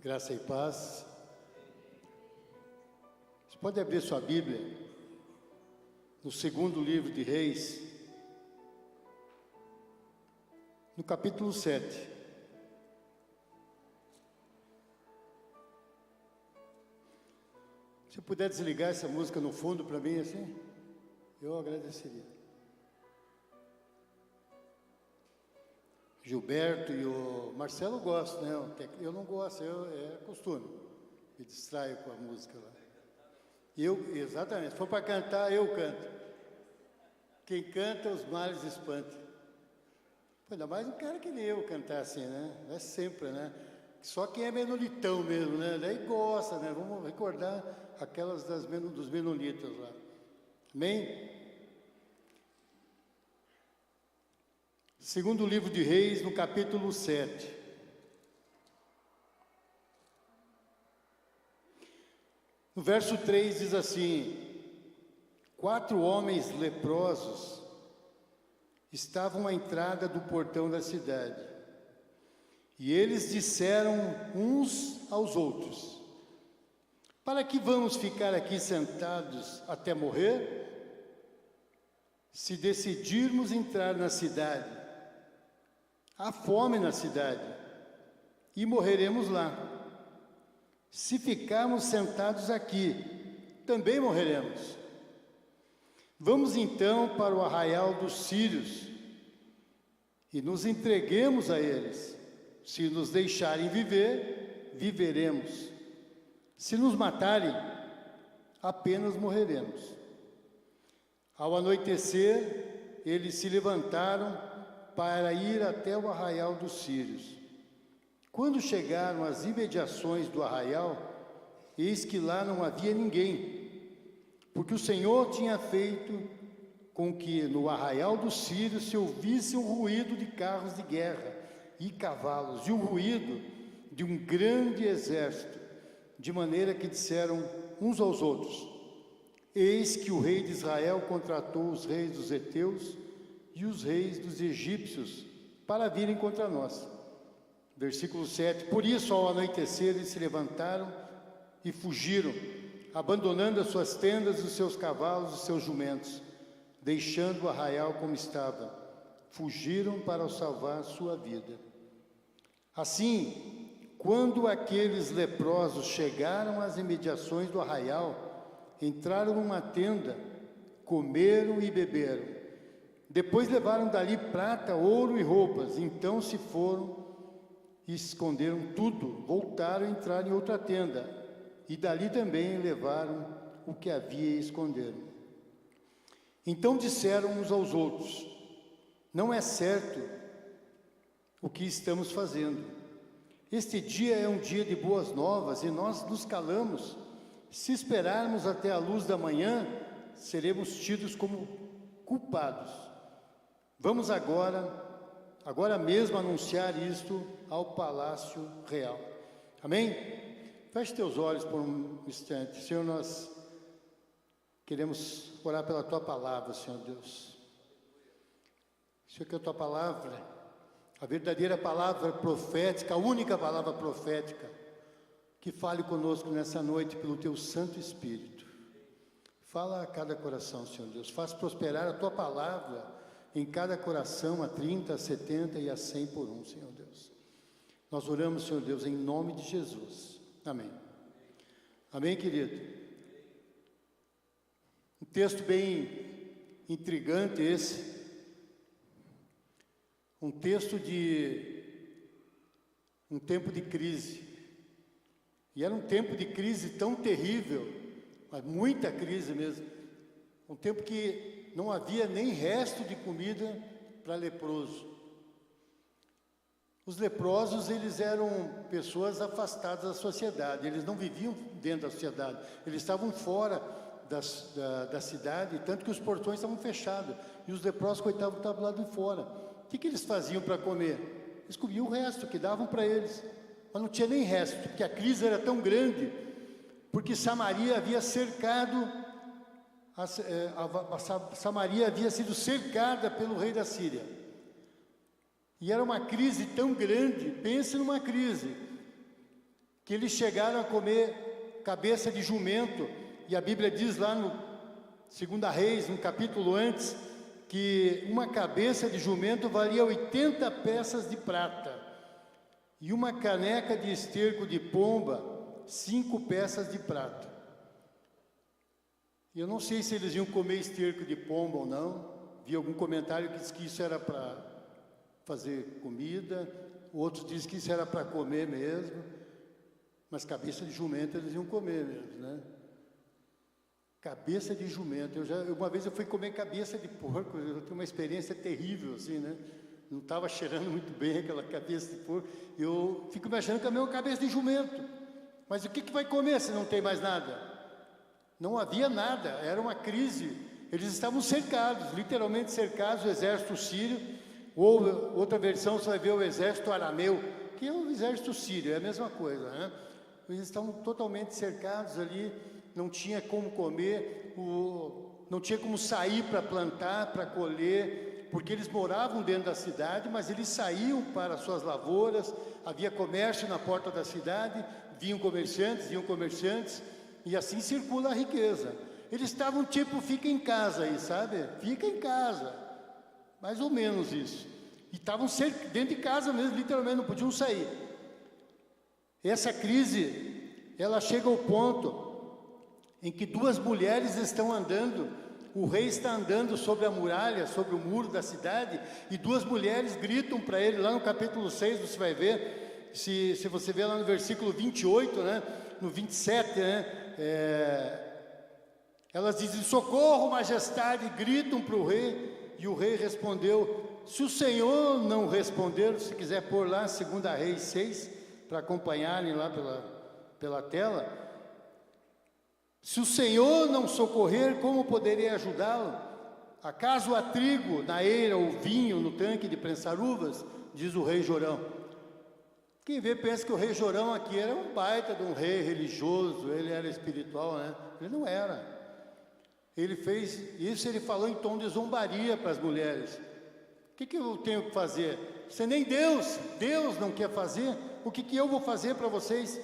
Graça e paz. Você pode abrir sua Bíblia no segundo livro de Reis, no capítulo 7. Se puder desligar essa música no fundo para mim assim, eu agradeceria. Gilberto e o Marcelo gostam, né? Eu não gosto, é costume. Me distraio com a música lá. Exatamente, se for para cantar, eu canto. Quem canta, os males espanta. Ainda mais um cara que nem eu cantar assim, né? Não é sempre, né? Só quem é menonitão mesmo, né? Daí gosta, né? Vamos recordar aquelas dos menonitas lá. Amém? Segundo livro de Reis, no capítulo 7. No verso 3 diz assim: 4 homens leprosos estavam à entrada do portão da cidade, e eles disseram uns aos outros: para que vamos ficar aqui sentados até morrer? Se decidirmos entrar na cidade, há fome na cidade, e morreremos lá. Se ficarmos sentados aqui, também morreremos. Vamos então para o arraial dos sírios, e nos entreguemos a eles. Se nos deixarem viver, viveremos. Se nos matarem, apenas morreremos. Ao anoitecer, eles se levantaram para ir até o arraial dos sírios. Quando chegaram às imediações do arraial, eis que lá não havia ninguém, porque o Senhor tinha feito com que no arraial dos sírios se ouvisse um ruído de carros de guerra e cavalos, e o ruído de um grande exército, de maneira que disseram uns aos outros: eis que o rei de Israel contratou os reis dos heteus e os reis dos egípcios para virem contra nós. Versículo 7. Por isso, ao anoitecer, eles se levantaram e fugiram, abandonando as suas tendas, os seus cavalos, os seus jumentos, deixando o arraial como estava. Fugiram para salvar sua vida. Assim, quando aqueles leprosos chegaram às imediações do arraial, entraram numa tenda, comeram e beberam. Depois levaram dali prata, ouro e roupas. Então se foram e esconderam tudo. Voltaram a entrar em outra tenda, e dali também levaram o que havia e esconderam. Então disseram uns aos outros: não é certo o que estamos fazendo. Este dia é um dia de boas novas, e nós nos calamos. Se esperarmos até a luz da manhã, seremos tidos como culpados. Vamos agora mesmo anunciar isto ao palácio real. Amém? Feche teus olhos por um instante. Senhor, nós queremos orar pela Tua palavra, Senhor Deus. Senhor, que a Tua palavra, a verdadeira palavra profética, a única palavra profética, que fale conosco nessa noite pelo Teu Santo Espírito. Fala a cada coração, Senhor Deus. Faz prosperar a Tua palavra em cada coração, a 30, a 70 e a 100 por um, Senhor Deus. Nós oramos, Senhor Deus, em nome de Jesus. Amém. Amém, querido? Um texto bem intrigante esse. Um texto de um tempo de crise. E era um tempo de crise tão terrível, mas muita crise mesmo. Um tempo que não havia nem resto de comida para leproso. Os leprosos, eles eram pessoas afastadas da sociedade, eles não viviam dentro da sociedade, eles estavam fora da cidade, tanto que os portões estavam fechados, e os leprosos, coitados, estavam lá de fora. O que eles faziam para comer? Eles comiam o resto que davam para eles, mas não tinha nem resto, porque a crise era tão grande, porque Samaria havia cercado, Samaria havia sido cercada pelo rei da Síria. E era uma crise tão grande, pense numa crise, que eles chegaram a comer cabeça de jumento, e a Bíblia diz lá no 2 Reis, um capítulo antes, que uma cabeça de jumento valia 80 peças de prata, e uma caneca de esterco de pomba, 5 peças de prata. Eu não sei se eles iam comer esterco de pomba ou não. Vi algum comentário que disse que isso era para fazer comida, outros dizem que isso era para comer mesmo, mas cabeça de jumento eles iam comer mesmo, né? Cabeça de jumento, uma vez eu fui comer cabeça de porco, eu tive uma experiência terrível, assim, né? Não estava cheirando muito bem aquela cabeça de porco, eu fico me achando que é uma cabeça de jumento, mas o que vai comer se não tem mais nada? Não havia nada, era uma crise, eles estavam cercados, literalmente cercados, o exército sírio, ou outra versão você vai ver o exército arameu, que é o exército sírio, é a mesma coisa, né? Eles estavam totalmente cercados ali, não tinha como comer, não tinha como sair para plantar, para colher, porque eles moravam dentro da cidade, mas eles saíam para suas lavouras, havia comércio na porta da cidade, iam comerciantes, e assim circula a riqueza. Eles estavam tipo, fica em casa aí, sabe? Fica em casa, mais ou menos isso. E estavam dentro de casa mesmo, literalmente, não podiam sair. Essa crise, ela chega ao ponto em que 2 mulheres estão andando, o rei está andando sobre a muralha, sobre o muro da cidade, e 2 mulheres gritam para ele, lá no capítulo 6 você vai ver, se você ver lá no versículo 28, né, no 27, né, elas dizem, socorro, majestade, gritam para o rei, e o rei respondeu, se o Senhor não responder, se quiser pôr lá 2 Reis 6, para acompanharem lá pela tela, se o Senhor não socorrer, como poderei ajudá-lo? Acaso há trigo na eira ou vinho no tanque de prensar uvas? Diz o rei Jorão. Quem vê pensa que o rei Jorão aqui era um baita de um rei religioso, ele era espiritual, né? Ele não era. Ele fez isso, ele falou em tom de zombaria para as mulheres. O que eu tenho que fazer? Se nem Deus não quer fazer, o que eu vou fazer para vocês?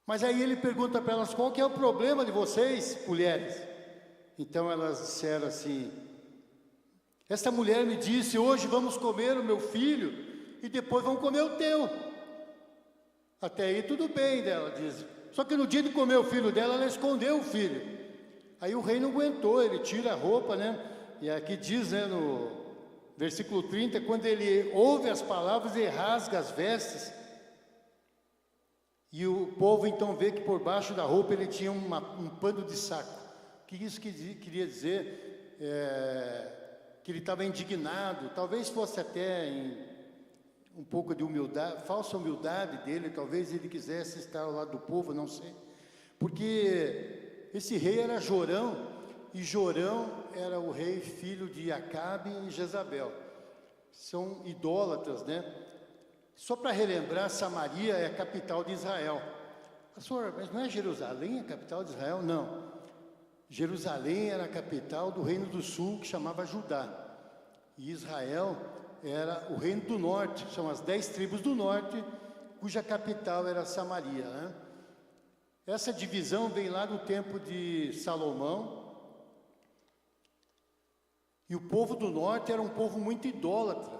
Mas aí ele pergunta para elas, qual que é o problema de vocês, mulheres? Então elas disseram assim, esta mulher me disse, hoje vamos comer o meu filho, e depois vamos comer o teu. Até aí tudo bem, dela diz. Só que no dia de comer o filho dela, ela escondeu o filho. Aí o rei não aguentou, ele tira a roupa, né? E aqui diz, né, no versículo 30, quando ele ouve as palavras, ele rasga as vestes, e o povo então vê que por baixo da roupa ele tinha um pano de saco. O que isso queria dizer? Que ele estava indignado, talvez fosse até um pouco de humildade, falsa humildade dele, talvez ele quisesse estar ao lado do povo, não sei. Porque esse rei era Jorão, e Jorão era o rei filho de Acabe e Jezabel. São idólatras, né? Só para relembrar, Samaria é a capital de Israel. Pastor, mas não é Jerusalém a capital de Israel? Não. Jerusalém era a capital do reino do sul, que chamava Judá. E Israel era o reino do norte, são as 10 tribos do norte, cuja capital era Samaria, né? Essa divisão vem lá do tempo de Salomão. E o povo do norte era um povo muito idólatra.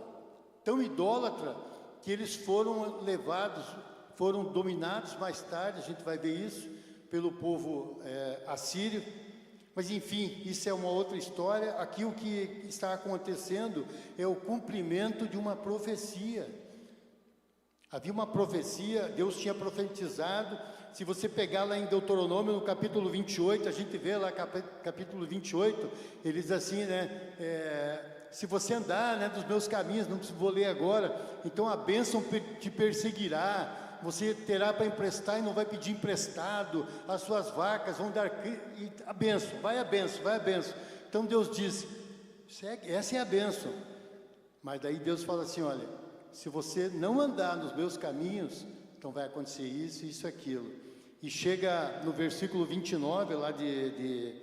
Tão idólatra que eles foram levados, foram dominados mais tarde, a gente vai ver isso, pelo povo assírio. Mas enfim, isso é uma outra história. Aqui o que está acontecendo é o cumprimento de uma profecia. Havia uma profecia, Deus tinha profetizado. Se você pegar lá em Deuteronômio, no capítulo 28, a gente vê lá, capítulo 28, ele diz assim, né, se você andar, né, dos meus caminhos, não vou ler agora, então a bênção te perseguirá, você terá para emprestar e não vai pedir emprestado, as suas vacas vão dar, e a bênção, vai a bênção, vai a bênção. Então Deus diz, essa é a bênção. Mas daí Deus fala assim, olha, se você não andar nos meus caminhos, então vai acontecer isso, isso, aquilo. E chega no versículo 29, lá de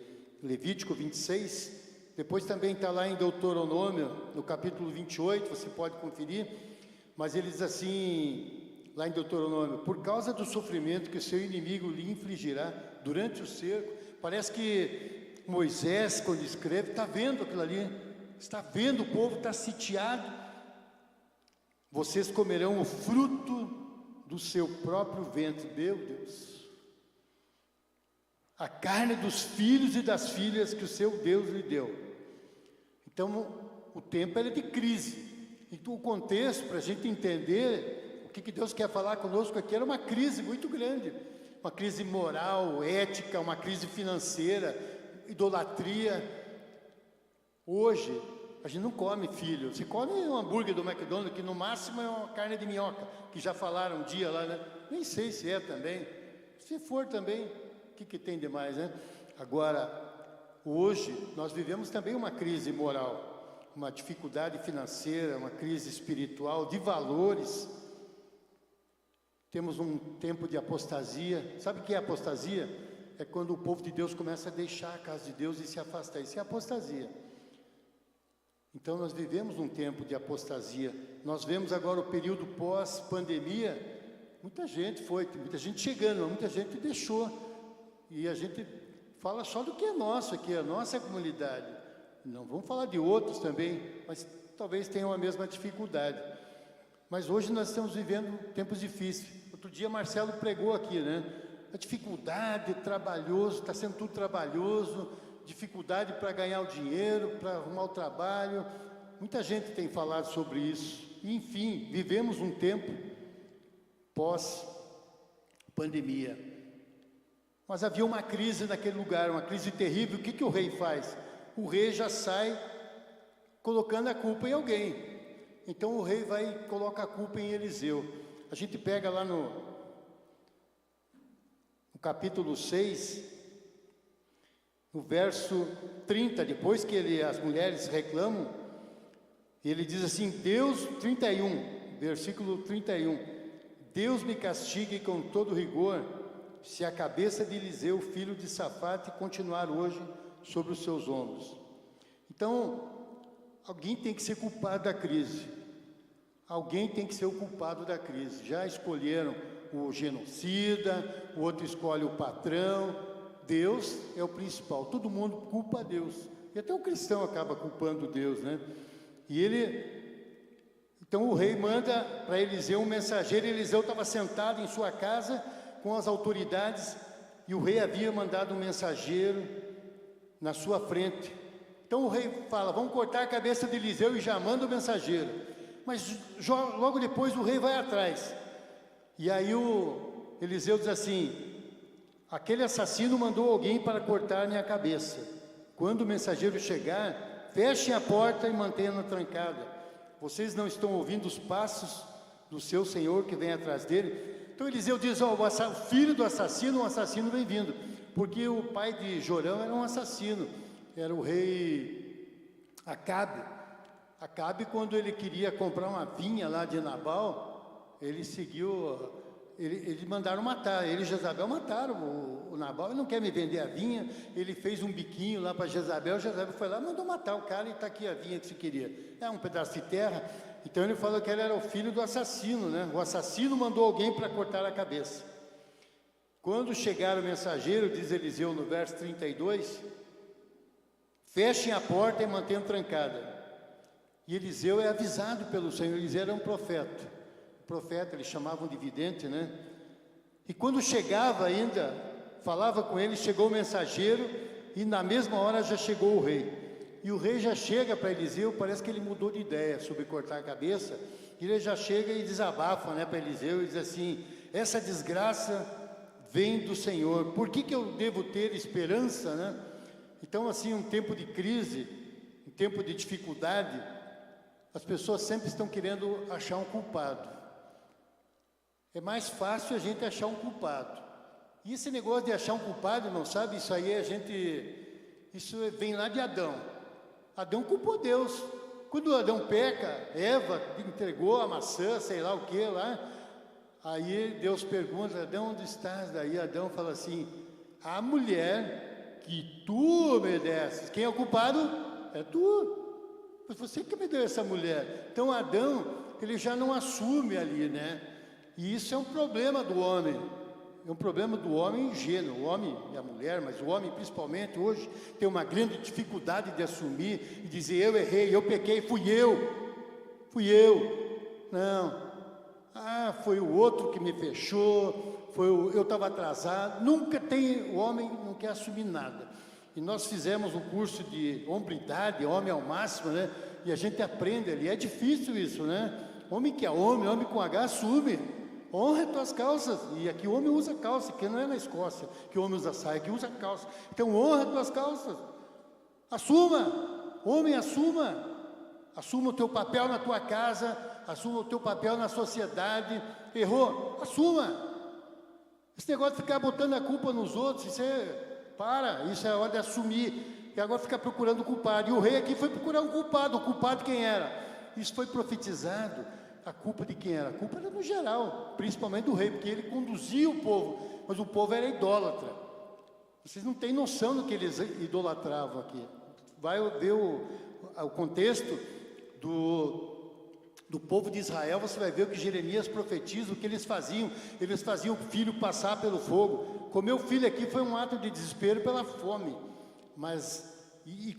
Levítico 26, depois também está lá em Deuteronômio, no capítulo 28, você pode conferir, mas ele diz assim, lá em Deuteronômio, por causa do sofrimento que o seu inimigo lhe infligirá durante o cerco. Parece que Moisés, quando escreve, está vendo aquilo ali, está vendo, o povo está sitiado. Vocês comerão o fruto do seu próprio ventre, meu Deus, a carne dos filhos e das filhas que o seu Deus lhe deu. Então, o tempo é de crise. Então, o contexto, para a gente entender o que Deus quer falar conosco aqui, era uma crise muito grande. Uma crise moral, ética, uma crise financeira, idolatria. Hoje, a gente não come filho. Você come um hambúrguer do McDonald's, que no máximo é uma carne de minhoca, que já falaram um dia lá, né? Nem sei se é também. Se for também, o que tem de mais, né? Agora, hoje, nós vivemos também uma crise moral, uma dificuldade financeira, uma crise espiritual, de valores. Temos um tempo de apostasia. Sabe o que é apostasia? É quando o povo de Deus começa a deixar a casa de Deus e se afastar. Isso é apostasia. Então, nós vivemos um tempo de apostasia. Nós vemos agora o período pós-pandemia. Muita gente chegando, muita gente deixou. E a gente fala só do que é nosso aqui, a nossa comunidade. Não vamos falar de outros também, mas talvez tenham a mesma dificuldade. Mas hoje nós estamos vivendo tempos difíceis. Outro dia Marcelo pregou aqui, né? A dificuldade, trabalhoso, está sendo tudo trabalhoso, dificuldade para ganhar o dinheiro, para arrumar o trabalho. Muita gente tem falado sobre isso. E, enfim, vivemos um tempo pós-pandemia. Mas havia uma crise naquele lugar, uma crise terrível. O que o rei faz? O rei já sai colocando a culpa em alguém. Então o rei vai e coloca a culpa em Eliseu. A gente pega lá no capítulo 6, no verso 30, depois que as mulheres reclamam, ele diz assim, versículo 31, Deus me castigue com todo rigor, se a cabeça de Eliseu, filho de Safate, continuar hoje sobre os seus ombros. Então, alguém tem que ser culpado da crise. Alguém tem que ser o culpado da crise. Já escolheram o genocida, o outro escolhe o patrão. Deus é o principal. Todo mundo culpa a Deus. E até o cristão acaba culpando Deus, né? Então o rei manda para Eliseu um mensageiro. Eliseu estava sentado em sua casa com as autoridades e o rei havia mandado um mensageiro na sua frente. Então o rei fala, vamos cortar a cabeça de Eliseu, e já manda o mensageiro. Mas logo depois o rei vai atrás. E aí o Eliseu diz assim, aquele assassino mandou alguém para cortar minha cabeça. Quando o mensageiro chegar, fechem a porta e mantenham-na trancada. Vocês não estão ouvindo os passos do seu senhor que vem atrás dele? Então Eliseu diz, o filho do assassino, um assassino vem vindo. Porque o pai de Jorão era um assassino. Era o rei Acabe. Acabe, quando ele queria comprar uma vinha lá de Nabal, ele mandaram matar, ele e Jezabel mataram o Nabal. Ele não quer me vender a vinha, ele fez um biquinho lá para Jezabel foi lá, mandou matar o cara e está aqui a vinha que se queria. É um pedaço de terra. Então ele falou que ele era o filho do assassino, né? O assassino mandou alguém para cortar a cabeça. Quando chegar o mensageiro, diz Eliseu no verso 32, fechem a porta e mantenham trancada. E Eliseu é avisado pelo Senhor. Eliseu era um profeta. O profeta, eles chamavam de vidente, né? E quando chegava ainda, falava com ele, chegou o mensageiro, e na mesma hora já chegou o rei. E o rei já chega para Eliseu, parece que ele mudou de ideia sobre cortar a cabeça, e ele já chega e desabafa, né, para Eliseu, e diz assim, essa desgraça vem do Senhor, por que eu devo ter esperança, né? Então, assim, um tempo de crise, um tempo de dificuldade, as pessoas sempre estão querendo achar um culpado. É mais fácil a gente achar um culpado. E esse negócio de achar um culpado, não sabe? Isso aí isso vem lá de Adão. Adão culpou Deus. Quando Adão peca, Eva entregou a maçã, sei lá o que lá. Aí Deus pergunta, Adão, onde estás? Daí Adão fala assim, a mulher que tu me desses. Quem é o culpado? É tu. Foi você que me deu essa mulher. Então Adão, ele já não assume ali, né? E isso é um problema do homem. É um problema do homem ingênuo, o homem e a mulher, mas o homem principalmente hoje tem uma grande dificuldade de assumir e dizer: eu errei, eu pequei, fui eu. Não, foi o outro que me fechou, eu estava atrasado. O homem não quer assumir nada. E nós fizemos um curso de hombridade, homem ao máximo, né? E a gente aprende ali, é difícil isso, né? Homem que é homem com H, assume. Honra as tuas calças. E aqui o homem usa calça, que não é na Escócia que o homem usa saia, que usa calça. Então honra as tuas calças. Assuma, homem, assuma o teu papel na tua casa, assuma o teu papel na sociedade. Errou, assuma. Esse negócio de ficar botando a culpa nos outros, isso é hora de assumir. E agora fica procurando o culpado. E o rei aqui foi procurar um culpado. O culpado quem era? Isso foi profetizado. A culpa de quem era? A culpa era no geral, principalmente do rei, porque ele conduzia o povo, mas o povo era idólatra. Vocês não têm noção do que eles idolatravam aqui. Vai ver o contexto do povo de Israel, você vai ver o que Jeremias profetiza, o que eles faziam. Eles faziam o filho passar pelo fogo. Comer o filho aqui foi um ato de desespero pela fome, mas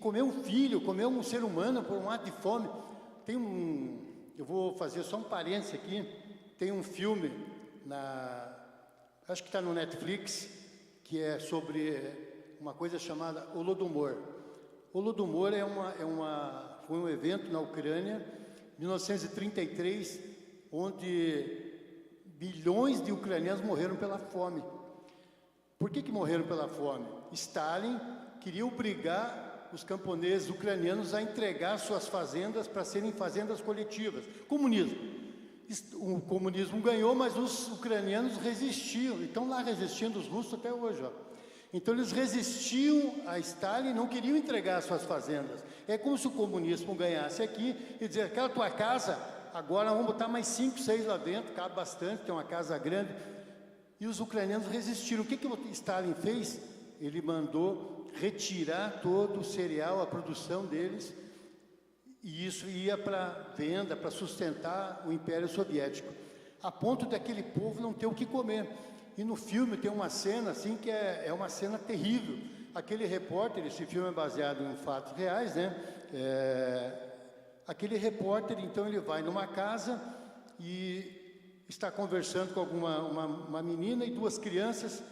comer um filho, comer um ser humano por um ato de fome. Eu vou fazer só um parênteses aqui. Tem um filme, acho que está no Netflix, que é sobre uma coisa chamada Holodomor. Holodomor foi um evento na Ucrânia, 1933, onde bilhões de ucranianos morreram pela fome. Por que morreram pela fome? Stalin queria obrigar os camponeses ucranianos a entregar suas fazendas para serem fazendas coletivas. Comunismo. O comunismo ganhou, mas os ucranianos resistiam. Estão lá resistindo os russos até hoje. Então eles resistiam a Stalin, não queriam entregar suas fazendas. É como se o comunismo ganhasse aqui e dizer: aquela tua casa, agora vamos botar mais 5, 6 lá dentro, cabe bastante, tem uma casa grande. E os ucranianos resistiram. O que o Stalin fez? Ele mandou retirar todo o cereal, a produção deles, e isso ia para venda, para sustentar o Império Soviético, a ponto daquele povo não ter o que comer. E no filme tem uma cena assim que é uma cena terrível. Aquele repórter, esse filme é baseado em fatos reais, né? Aquele repórter, então, ele vai numa casa e está conversando com uma menina e 2 crianças.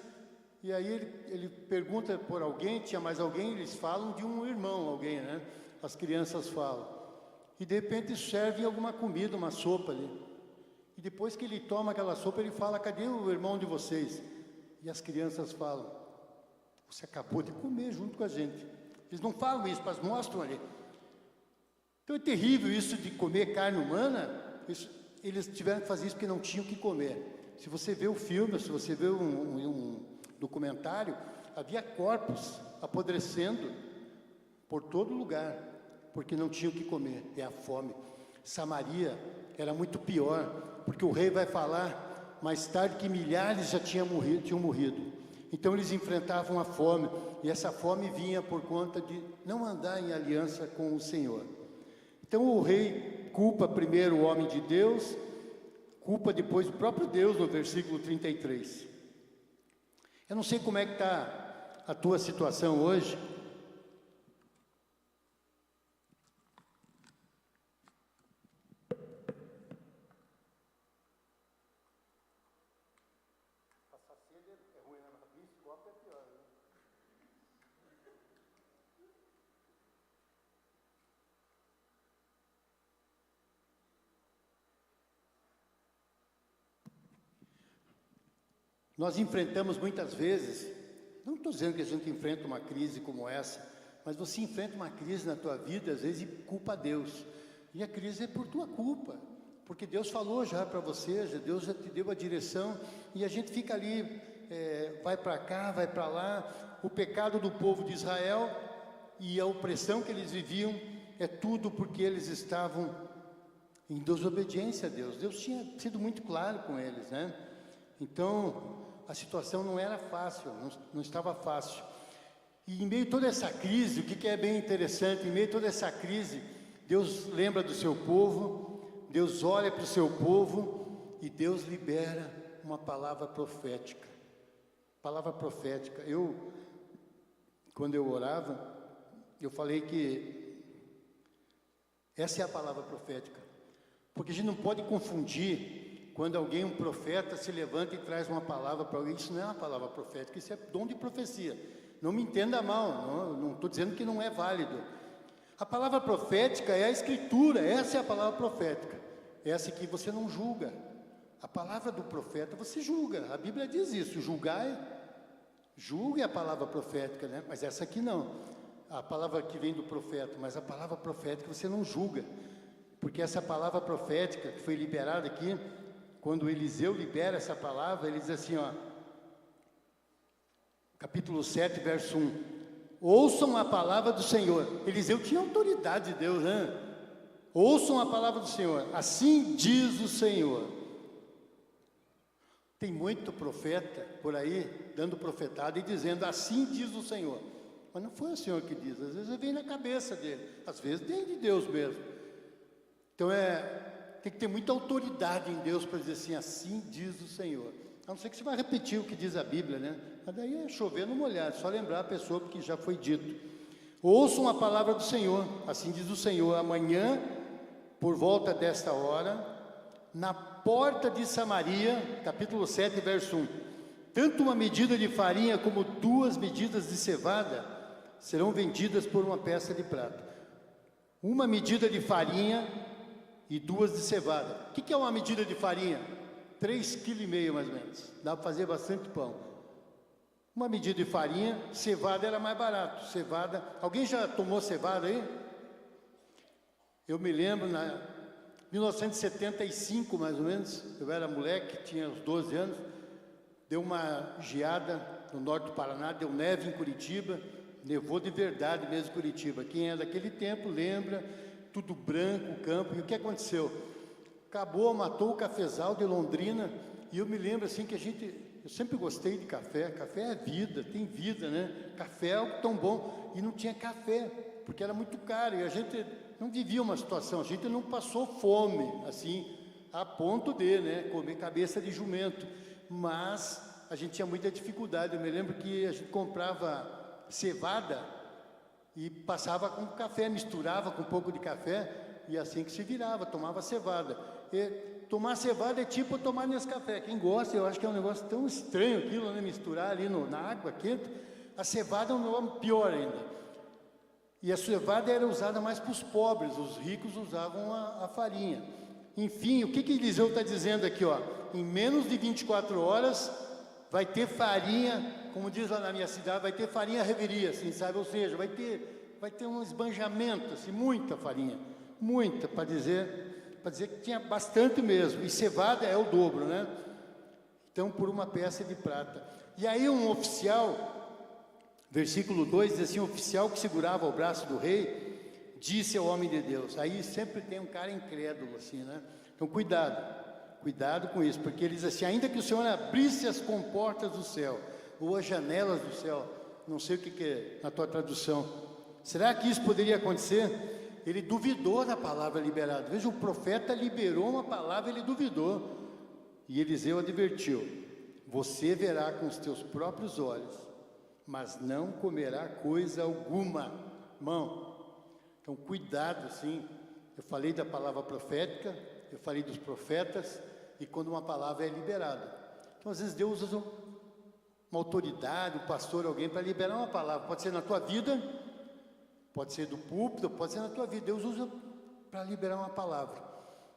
E aí ele pergunta por alguém, tinha mais alguém, eles falam de um irmão, alguém, né? As crianças falam. E de repente serve alguma comida, uma sopa ali. E depois que ele toma aquela sopa, ele fala: cadê o irmão de vocês? E as crianças falam: você acabou de comer junto com a gente. Eles não falam isso, mas mostram ali. Então é terrível isso de comer carne humana. Eles tiveram que fazer isso porque não tinham o que comer. Se você vê o filme, se você vê um documentário, havia corpos apodrecendo por todo lugar, porque não tinham o que comer. É a fome. Samaria era muito pior, porque o rei vai falar mais tarde que milhares já tinham morrido. Então eles enfrentavam a fome, e essa fome vinha por conta de não andar em aliança com o Senhor. Então o rei culpa primeiro o homem de Deus, culpa depois o próprio Deus, no versículo 33. Eu não sei como é que está a tua situação hoje. Passar sede é ruim, mas abrir esse copo é pior, né? Nós enfrentamos muitas vezes, não estou dizendo que a gente enfrenta uma crise como essa, mas você enfrenta uma crise na tua vida, às vezes, e culpa a Deus. E a crise é por tua culpa, porque Deus falou já para você, Deus já te deu a direção, e a gente fica ali, vai para cá, vai para lá. O pecado do povo de Israel e a opressão que eles viviam, é tudo porque eles estavam em desobediência a Deus. Deus tinha sido muito claro com eles, né? Então, a situação não era fácil, não estava fácil. E em meio a toda essa crise, o que é bem interessante, em meio a toda essa crise, Deus lembra do seu povo, Deus olha para o seu povo, e Deus libera uma palavra profética. Palavra profética. Quando eu orava, eu falei que essa é a palavra profética. Porque a gente não pode confundir quando alguém, um profeta, se levanta e traz uma palavra para alguém. Isso não é uma palavra profética, isso é dom de profecia. Não me entenda mal, não estou dizendo que não é válido. A palavra profética é a Escritura, essa é a palavra profética. Essa que você não julga. A palavra do profeta você julga, a Bíblia diz isso, julgue a palavra profética, né? Mas essa aqui não, a palavra que vem do profeta, mas a palavra profética você não julga, porque essa palavra profética que foi liberada aqui, quando Eliseu libera essa palavra, ele diz assim, ó, capítulo 7, verso 1, ouçam a palavra do Senhor. Eliseu tinha autoridade de Deus, né? Ouçam a palavra do Senhor, assim diz o Senhor. Tem muito profeta por aí, dando profetada e dizendo, assim diz o Senhor. Mas não foi o Senhor que diz, às vezes vem na cabeça dele, às vezes vem de Deus mesmo. Então tem que ter muita autoridade em Deus para dizer assim diz o Senhor. A não ser que você vai repetir o que diz a Bíblia, né? Mas daí é chover no molhado, só lembrar a pessoa porque já foi dito. Ouçam a palavra do Senhor, assim diz o Senhor, amanhã, por volta desta hora, na porta de Samaria, capítulo 7, verso 1, tanto uma medida de farinha como 2 medidas de cevada serão vendidas por uma peça de prata. Uma medida de farinha e 2 de cevada. O que é uma medida de farinha? 3,5 kg mais ou menos. Dá para fazer bastante pão. Uma medida de farinha, cevada era mais barato. Cevada, alguém já tomou cevada aí? Eu me lembro, na 1975 mais ou menos, eu era moleque, tinha uns 12 anos, deu uma geada no norte do Paraná, deu neve em Curitiba, nevou de verdade mesmo em Curitiba. Quem é daquele tempo lembra, tudo branco, o campo, e o que aconteceu? Acabou, matou o cafezal de Londrina, e eu me lembro assim que eu sempre gostei de café é vida, tem vida, né? Café é algo tão bom, e não tinha café, porque era muito caro, e a gente não vivia uma situação, a gente não passou fome, assim, a ponto de, né, comer cabeça de jumento, mas a gente tinha muita dificuldade. Eu me lembro que a gente comprava cevada e passava com café, misturava com um pouco de café, e assim que se virava, tomava cevada. E tomar cevada é tipo tomar Nescafé. Quem gosta, eu acho que é um negócio tão estranho aquilo, né, misturar ali na água quente. A cevada é um negócio pior ainda. E a cevada era usada mais para os pobres, os ricos usavam a farinha. Enfim, o que Eliseu está dizendo aqui, ó? Em menos de 24 horas vai ter farinha, como diz lá na minha cidade, vai ter farinha reveria, assim, sabe? Ou seja, vai ter um esbanjamento, assim, muita farinha, muita, para dizer que tinha bastante mesmo. E cevada é o dobro, né? Então, por uma peça de prata. E aí um oficial, versículo 2, diz assim, o oficial que segurava o braço do rei, disse ao homem de Deus. Aí sempre tem um cara incrédulo, assim, né? Então, cuidado com isso, porque ele diz assim, ainda que o Senhor abrisse as comportas do céu, ou as janelas do céu, não sei o que é na tua tradução, será que isso poderia acontecer? Ele duvidou da palavra liberada. Veja, o profeta liberou uma palavra, ele duvidou, e Eliseu advertiu, você verá com os teus próprios olhos, mas não comerá coisa alguma. Irmão, então cuidado, sim. Eu falei da palavra profética, eu falei dos profetas, e quando uma palavra é liberada. Então, às vezes, Deus usa uma autoridade, um pastor, alguém para liberar uma palavra. Pode ser na tua vida, pode ser do púlpito, pode ser na tua vida. Deus usa para liberar uma palavra.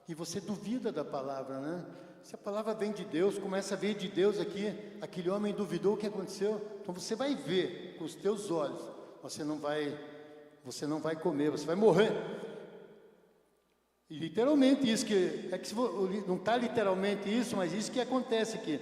E você duvida da palavra, né? Se a palavra vem de Deus, começa a vir de Deus aqui, aquele homem duvidou, o que aconteceu? Então você vai ver com os teus olhos, você não vai comer, você vai morrer. E literalmente isso não está literalmente isso, mas isso que acontece aqui.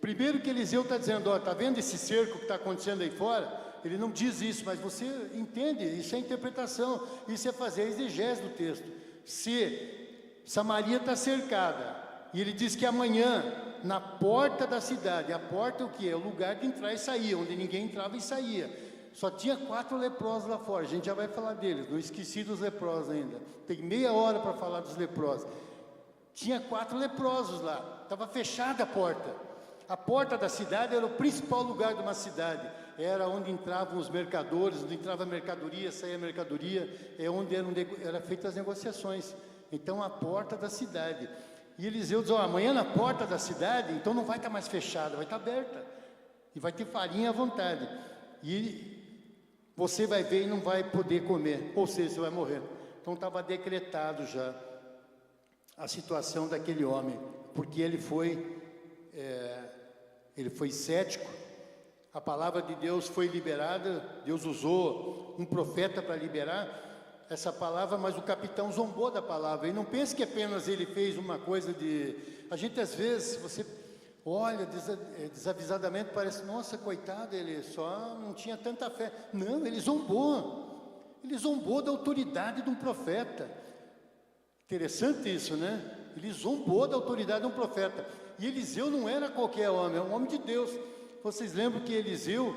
Primeiro que Eliseu está dizendo, ó, está vendo esse cerco que está acontecendo aí fora? Ele não diz isso, mas você entende, isso é interpretação, isso é fazer a exegese do texto. Se Samaria está cercada, e ele diz que amanhã, na porta da cidade, a porta é o que? É o lugar de entrar e sair, onde ninguém entrava e saía. Só tinha 4 leprosos lá fora, a gente já vai falar deles, não esqueci dos leprosos ainda. Tem meia hora para falar dos leprosos. tinha 4 leprosos lá, estava fechada a porta. A porta da cidade era o principal lugar de uma cidade, era onde entravam os mercadores, onde entrava a mercadoria, saía a mercadoria, é onde eram feitas as negociações. Então, a porta da cidade. E Eliseu diz: amanhã na porta da cidade, então não vai estar mais fechada, vai estar aberta, e vai ter farinha à vontade, e você vai ver e não vai poder comer, ou seja, você vai morrer. Então estava decretado já a situação daquele homem, porque ele foi cético. A palavra de Deus foi liberada, Deus usou um profeta para liberar essa palavra, mas o capitão zombou da palavra. E não pense que apenas ele fez uma coisa de... A gente às vezes, você olha desavisadamente, parece, nossa, coitado, ele só não tinha tanta fé. Não, ele zombou da autoridade de um profeta. Interessante isso, né? Ele zombou da autoridade de um profeta. E Eliseu não era qualquer homem, é um homem de Deus. Vocês lembram que Eliseu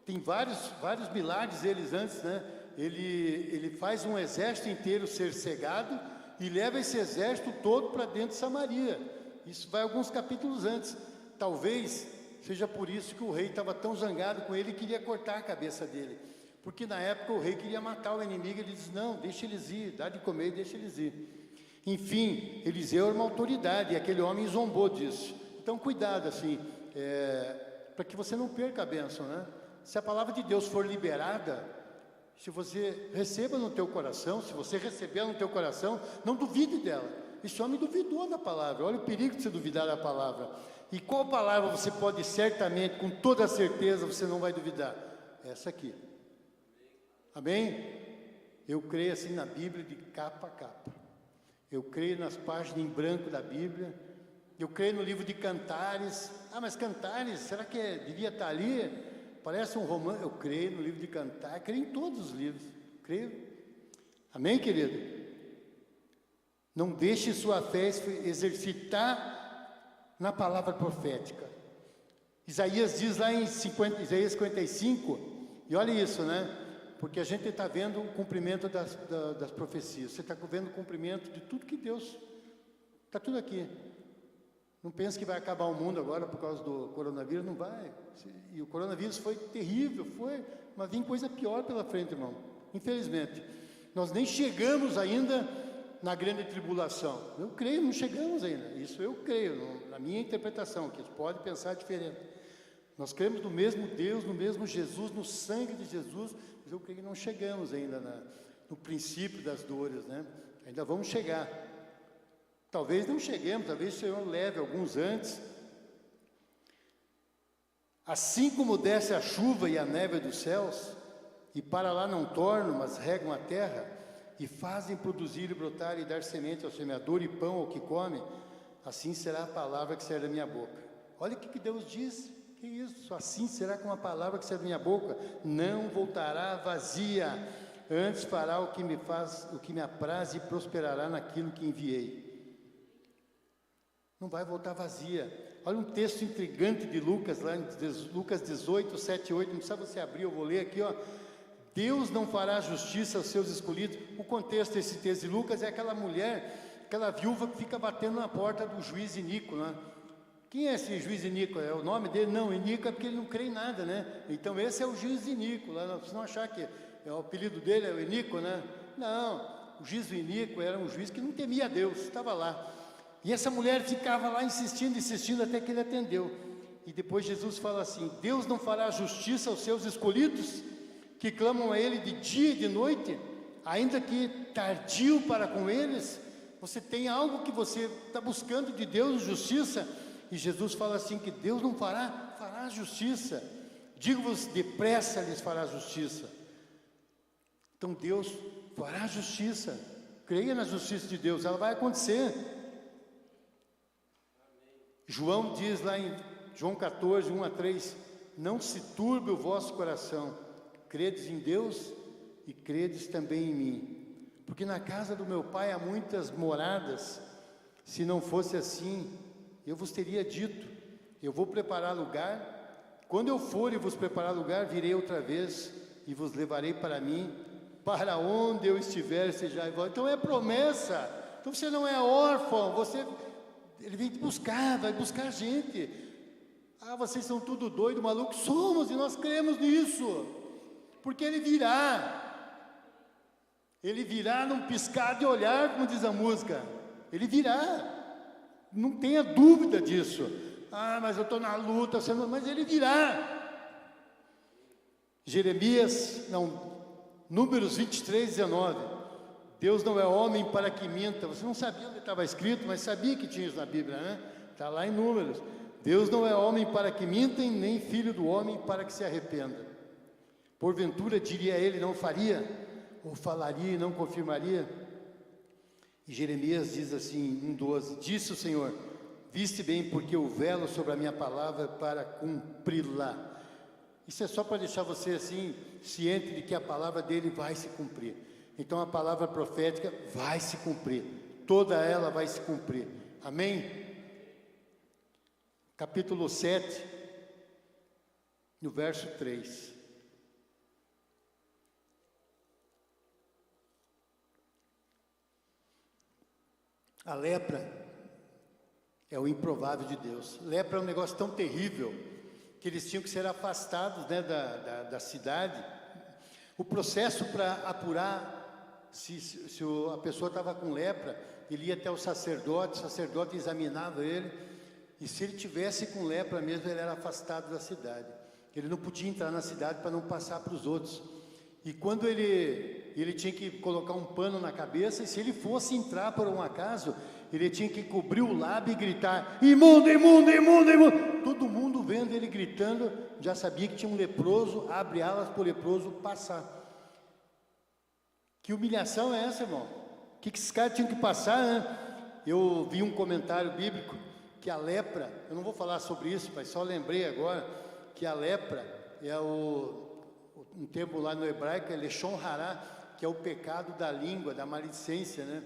tem vários milagres deles antes, né? Ele faz um exército inteiro ser cegado e leva esse exército todo para dentro de Samaria. Isso vai alguns capítulos antes. Talvez seja por isso que o rei estava tão zangado com ele e queria cortar a cabeça dele. Porque na época o rei queria matar o inimigo, ele diz: não, deixa eles ir, dá de comer e deixa eles ir. Enfim, Eliseu era uma autoridade e aquele homem zombou disso. Então cuidado assim, para que você não perca a bênção, né? Se a palavra de Deus for liberada, se você receba no teu coração, se você receber no teu coração, não duvide dela. Esse homem duvidou da palavra. Olha o perigo de você duvidar da palavra. E qual palavra você pode certamente, com toda certeza, você não vai duvidar? Essa aqui. Amém? Eu creio assim na Bíblia de capa a capa. Eu creio nas páginas em branco da Bíblia. Eu creio no livro de Cantares. Ah, mas Cantares, será que devia estar ali? Parece um romance. Eu creio no livro de Cantares, creio em todos os livros. Creio. Amém, querido? Não deixe sua fé exercitar na palavra profética. Isaías diz lá em Isaías 55, e olha isso, né? Porque a gente está vendo o cumprimento das profecias. Você está vendo o cumprimento de tudo que Deus... Está tudo aqui. Não pense que vai acabar o mundo agora por causa do coronavírus, não vai. E o coronavírus foi terrível, mas vem coisa pior pela frente, irmão. Infelizmente. Nós nem chegamos ainda na grande tribulação. Eu creio, não chegamos ainda. Isso eu creio, na minha interpretação, que pode pensar diferente. Nós cremos no mesmo Deus, no mesmo Jesus, no sangue de Jesus, mas eu creio que não chegamos ainda no princípio das dores, né? Ainda vamos chegar. Talvez não cheguemos, talvez o Senhor leve alguns antes. Assim como desce a chuva e a neve dos céus, e para lá não tornam, mas regam a terra, e fazem produzir e brotar e dar semente ao semeador e pão ao que come, assim será a palavra que sair da minha boca. Olha o que Deus diz, que isso, assim será com a palavra que sair da minha boca, não voltará vazia, antes fará o que me apraz e prosperará naquilo que enviei. Não vai voltar vazia. Olha um texto intrigante de Lucas, lá em Lucas 18, 7 e 8, não precisa você abrir, eu vou ler aqui, ó. Deus não fará justiça aos seus escolhidos. O contexto desse texto de Lucas é aquela mulher, aquela viúva que fica batendo na porta do juiz Inico, né? Quem é esse juiz Inico? É o nome dele? Não, Inico é porque ele não crê em nada, né? Então esse é o juiz Inico, lá, não precisam achar que o apelido dele é o Inico, né? Não, o juiz Inico era um juiz que não temia a Deus, estava lá. E essa mulher ficava lá insistindo, até que ele atendeu. E depois Jesus fala assim: Deus não fará justiça aos seus escolhidos, que clamam a Ele de dia e de noite, ainda que tardio para com eles. Você tem algo que você está buscando de Deus, justiça, e Jesus fala assim, que Deus não fará justiça. Digo-vos, depressa lhes fará justiça. Então Deus fará justiça. Creia na justiça de Deus, ela vai acontecer. João diz lá em João 14, 1 a 3, não se turbe o vosso coração, credes em Deus e credes também em mim, porque na casa do meu pai há muitas moradas. Se não fosse assim, eu vos teria dito, eu vou preparar lugar. Quando eu for e vos preparar lugar, virei outra vez e vos levarei para mim, para onde eu estiver, sejais vós. Então é promessa. Então você não é órfão, ele vem te buscar, vai buscar a gente. Ah, vocês são tudo doido, maluco? Somos, e nós cremos nisso. Porque ele virá. Ele virá num piscar de olhar, como diz a música. Ele virá. Não tenha dúvida disso. Ah, mas eu estou na luta, mas ele virá. Números 23, 19. Deus não é homem para que minta. Você não sabia onde estava escrito, mas sabia que tinha isso na Bíblia, né? Está lá em Números. Deus não é homem para que minta, nem filho do homem para que se arrependa. Porventura diria ele, não faria? Ou falaria e não confirmaria? E Jeremias diz assim, em 12, disse o Senhor, viste bem, porque eu velo sobre a minha palavra para cumpri-la. Isso é só para deixar você assim, ciente de que a palavra dele vai se cumprir. Então a palavra profética vai se cumprir, toda ela vai se cumprir, amém? Capítulo 7, no verso 3. A lepra é o improvável de Deus. Lepra é um negócio tão terrível que eles tinham que ser afastados, né, da cidade. O processo para apurar se a pessoa estava com lepra, ele ia até o sacerdote examinava ele, e se ele tivesse com lepra mesmo, ele era afastado da cidade. Ele não podia entrar na cidade para não passar para os outros. E quando ele tinha que colocar um pano na cabeça, e se ele fosse entrar por um acaso, ele tinha que cobrir o lábio e gritar, imundo, imundo, imundo, imundo. Todo mundo vendo ele gritando, já sabia que tinha um leproso, abre alas para o leproso passar. Que humilhação é essa, irmão? O que esses caras tinham que passar, né? Eu vi um comentário bíblico, que a lepra, eu não vou falar sobre isso, mas só lembrei agora, que a lepra é um termo lá no hebraico, é leshon hará, que é o pecado da língua, da maledicência, né?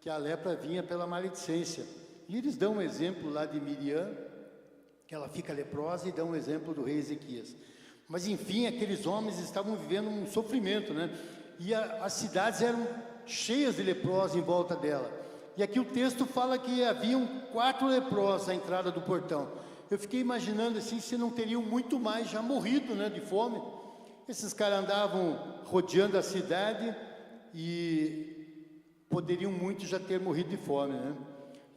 Que a lepra vinha pela maledicência. E eles dão um exemplo lá de Miriam, que ela fica leprosa, e dão um exemplo do rei Ezequias. Mas enfim, aqueles homens estavam vivendo um sofrimento, né? E as cidades eram cheias de leprosos em volta dela. E aqui o texto fala que haviam 4 leprosos à entrada do portão. Eu fiquei imaginando assim, se não teriam muito mais já morrido, né, de fome. Esses caras andavam rodeando a cidade e poderiam muitos já ter morrido de fome, né?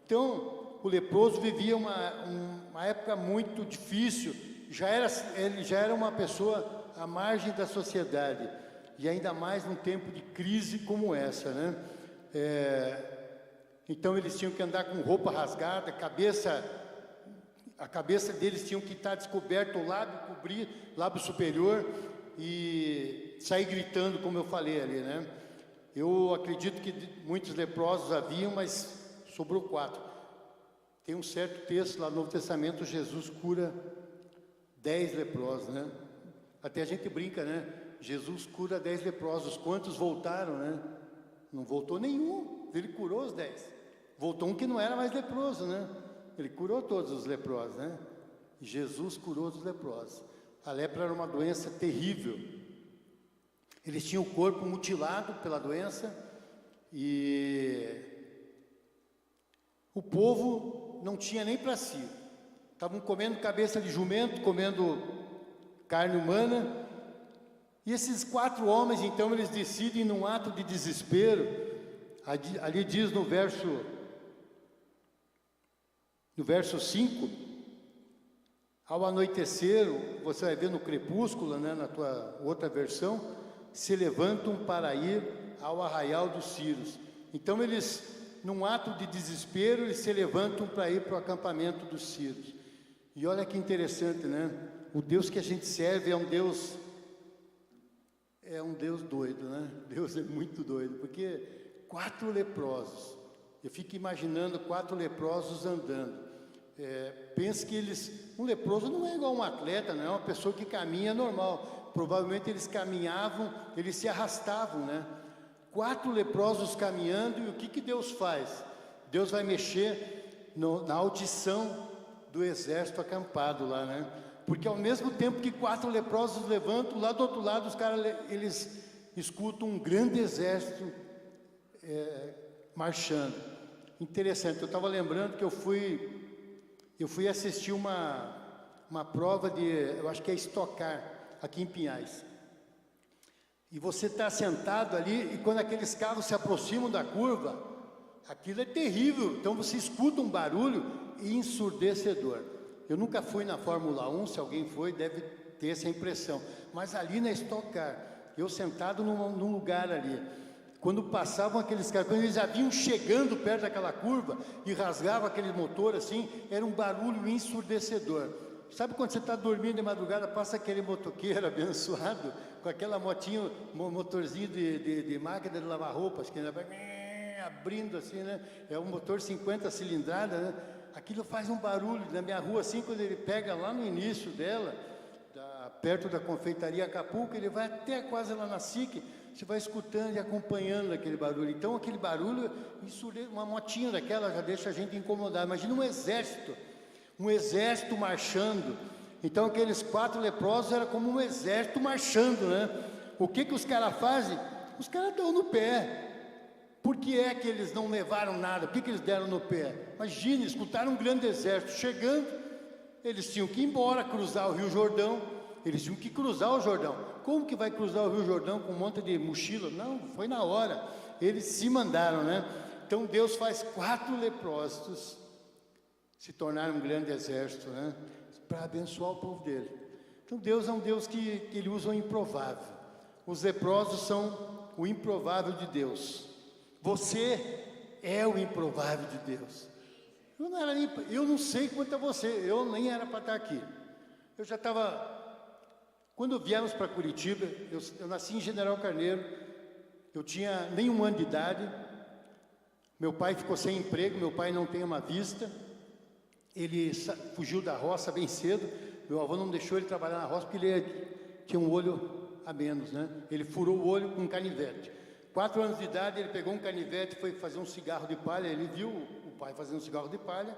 Então, o leproso vivia uma época muito difícil, ele já era uma pessoa à margem da sociedade, e ainda mais num tempo de crise como essa, né? Então eles tinham que andar com roupa rasgada, a cabeça deles tinham que estar descoberta, o lábio cobrir, lábio superior, e sair gritando, como eu falei ali, né? Eu acredito que muitos leprosos haviam, mas sobrou 4. Tem um certo texto lá no Novo Testamento, Jesus cura 10 leprosos, né? Até a gente brinca, né? Jesus cura 10 leprosos, quantos voltaram, né? Não voltou nenhum, ele curou os 10. Voltou um que não era mais leproso, né? Ele curou todos os leprosos, né? Jesus curou os leprosos. A lepra era uma doença terrível. Eles tinham o corpo mutilado pela doença e o povo não tinha nem para si. Estavam comendo cabeça de jumento, comendo carne humana. E esses 4 homens, então, eles decidem, num ato de desespero, ali diz no verso 5, ao anoitecer, você vai ver no crepúsculo, né, na tua outra versão, se levantam para ir ao arraial dos Círios. Então eles, num ato de desespero, eles se levantam para ir para o acampamento dos Círios. E olha que interessante, né? O Deus que a gente serve é um Deus doido, né? Deus é muito doido, porque 4 leprosos, eu fico imaginando 4 leprosos andando. Penso que um leproso não é igual um atleta, não é uma pessoa que caminha normal. Provavelmente eles caminhavam, eles se arrastavam, né? 4 leprosos caminhando, e o que Deus faz? Deus vai mexer na audição do exército acampado lá, né? Porque ao mesmo tempo que 4 leprosos levantam, lá do outro lado os caras, eles escutam um grande exército marchando. interessante. Eu estava lembrando que eu fui assistir uma prova eu acho que é Stock Car, aqui em Pinhais. E você está sentado ali, e quando aqueles carros se aproximam da curva, aquilo é terrível. Então você escuta um barulho ensurdecedor. Eu nunca fui na Fórmula 1, se alguém foi, deve ter essa impressão. Mas ali na Stock Car, eu sentado num lugar ali, quando passavam aqueles carros, quando eles já vinham chegando perto daquela curva e rasgavam aquele motor assim, era um barulho ensurdecedor. Sabe quando você está dormindo de madrugada, passa aquele motoqueiro abençoado, com aquela motinho, motorzinho de máquina de lavar roupas, que ainda vai abrindo assim, né? É um motor 50 cilindradas, né? Aquilo faz um barulho na minha rua, assim, quando ele pega lá no início dela, perto da confeitaria Acapulco, ele vai até quase lá na SIC, você vai escutando e acompanhando aquele barulho. Então, aquele barulho, uma motinha daquela já deixa a gente incomodado. Imagina um exército marchando. Então, aqueles 4 leprosos era como um exército marchando, né? O que os caras fazem? Os caras dão no pé. Por que é que eles não levaram nada? Por que eles deram no pé? Imagine, escutaram um grande exército chegando, eles tinham que ir embora, cruzar o Rio Jordão, eles tinham que cruzar o Jordão. Como que vai cruzar o Rio Jordão com um monte de mochila? Não, foi na hora, eles se mandaram, né? Então Deus faz 4 leprosos se tornaram um grande exército, né? Para abençoar o povo dele. Então Deus é um Deus que Ele usa o improvável. Os leprosos são o improvável de Deus. Você é o improvável de Deus. Eu não sei quanto a você, eu nem era para estar aqui. Eu já estava... Quando viemos para Curitiba, eu nasci em General Carneiro, eu tinha nem 1 ano de idade, meu pai ficou sem emprego, meu pai não tem uma vista, ele fugiu da roça bem cedo, meu avô não deixou ele trabalhar na roça porque ele tinha um olho a menos, né? Ele furou o olho com um canivete. 4 anos de idade, ele pegou um canivete e foi fazer um cigarro de palha, ele viu o pai fazendo um cigarro de palha,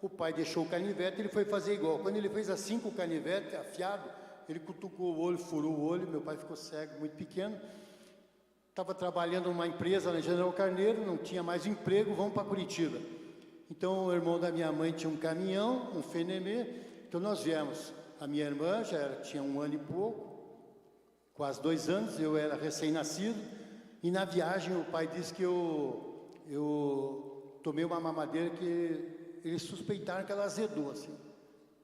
o pai deixou o canivete, ele foi fazer igual. Quando ele fez assim com o canivete afiado, ele cutucou o olho, furou o olho, meu pai ficou cego, muito pequeno. Estava trabalhando numa empresa na General Carneiro, não tinha mais emprego, vamos para Curitiba. Então o irmão da minha mãe tinha um caminhão, um Fenemê, então nós viemos. A minha irmã tinha 1 ano e pouco, quase 2 anos, eu era recém-nascido, e na viagem o pai disse que eu tomei uma mamadeira que eles suspeitaram que ela azedou, assim.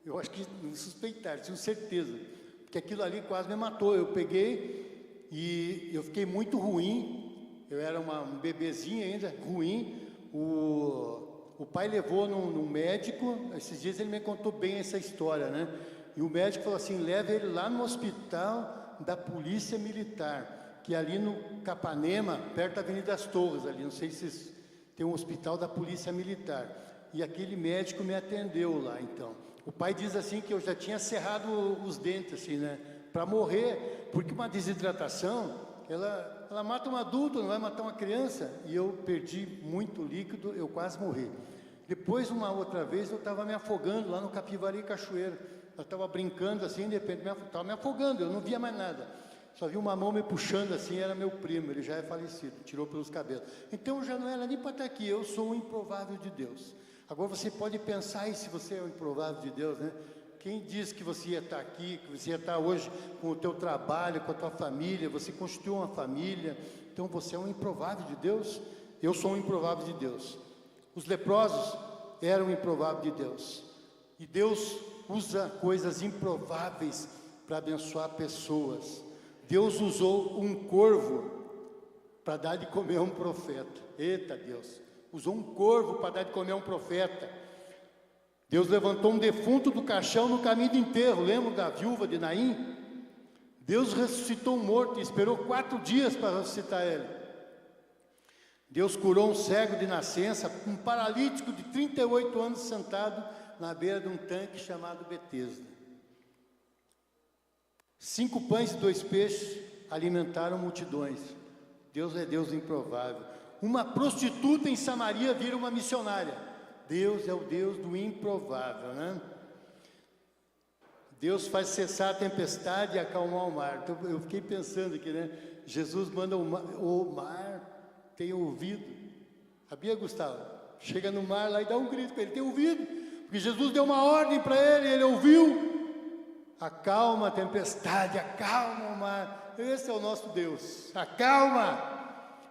Eu acho que não suspeitaram, tinham certeza, porque aquilo ali quase me matou. Eu peguei e eu fiquei muito ruim, eu era um bebezinho ainda, ruim. O pai levou num médico, esses dias ele me contou bem essa história, né? E o médico falou assim, leva ele lá no hospital da Polícia Militar, que é ali no Capanema, perto da Avenida das Torres, ali, não sei se tem um hospital da Polícia Militar. E aquele médico me atendeu lá, então. O pai diz assim que eu já tinha cerrado os dentes, assim, né? Para morrer, porque uma desidratação, ela mata um adulto, não vai matar uma criança. E eu perdi muito líquido, eu quase morri. Depois, uma outra vez, eu estava me afogando lá no Capivari Cachoeira. Eu estava brincando assim, de repente, estava me afogando, eu não via mais nada. Só vi uma mão me puxando assim, era meu primo, ele já é falecido, tirou pelos cabelos. Então, eu já não era nem para estar aqui, eu sou o improvável de Deus. Agora você pode pensar aí se você é o improvável de Deus, né? Quem disse que você ia estar aqui, que você ia estar hoje com o teu trabalho, com a tua família, você constituiu uma família, então você é um improvável de Deus? Eu sou um improvável de Deus. Os leprosos eram improváveis de Deus. E Deus usa coisas improváveis para abençoar pessoas. Deus usou um corvo para dar de comer a um profeta. Eita Deus! Usou um corvo para dar de comer a um profeta. Deus levantou um defunto do caixão no caminho de enterro. Lembra da viúva de Naim? Deus ressuscitou um morto e esperou 4 dias para ressuscitar ele. Deus curou um cego de nascença, um paralítico de 38 anos sentado na beira de um tanque chamado Betesda. 5 pães e 2 peixes alimentaram multidões. Deus é Deus improvável. Uma prostituta em Samaria vira uma missionária. Deus é o Deus do improvável, né? Deus faz cessar a tempestade e acalmar o mar. Então, eu fiquei pensando aqui, né? Jesus manda o mar tem ouvido. Sabia, Gustavo? chega no mar lá e dá um grito para ele, tem ouvido? Porque Jesus deu uma ordem para ele, ele ouviu. Acalma a tempestade, acalma o mar. Esse é o nosso Deus, acalma.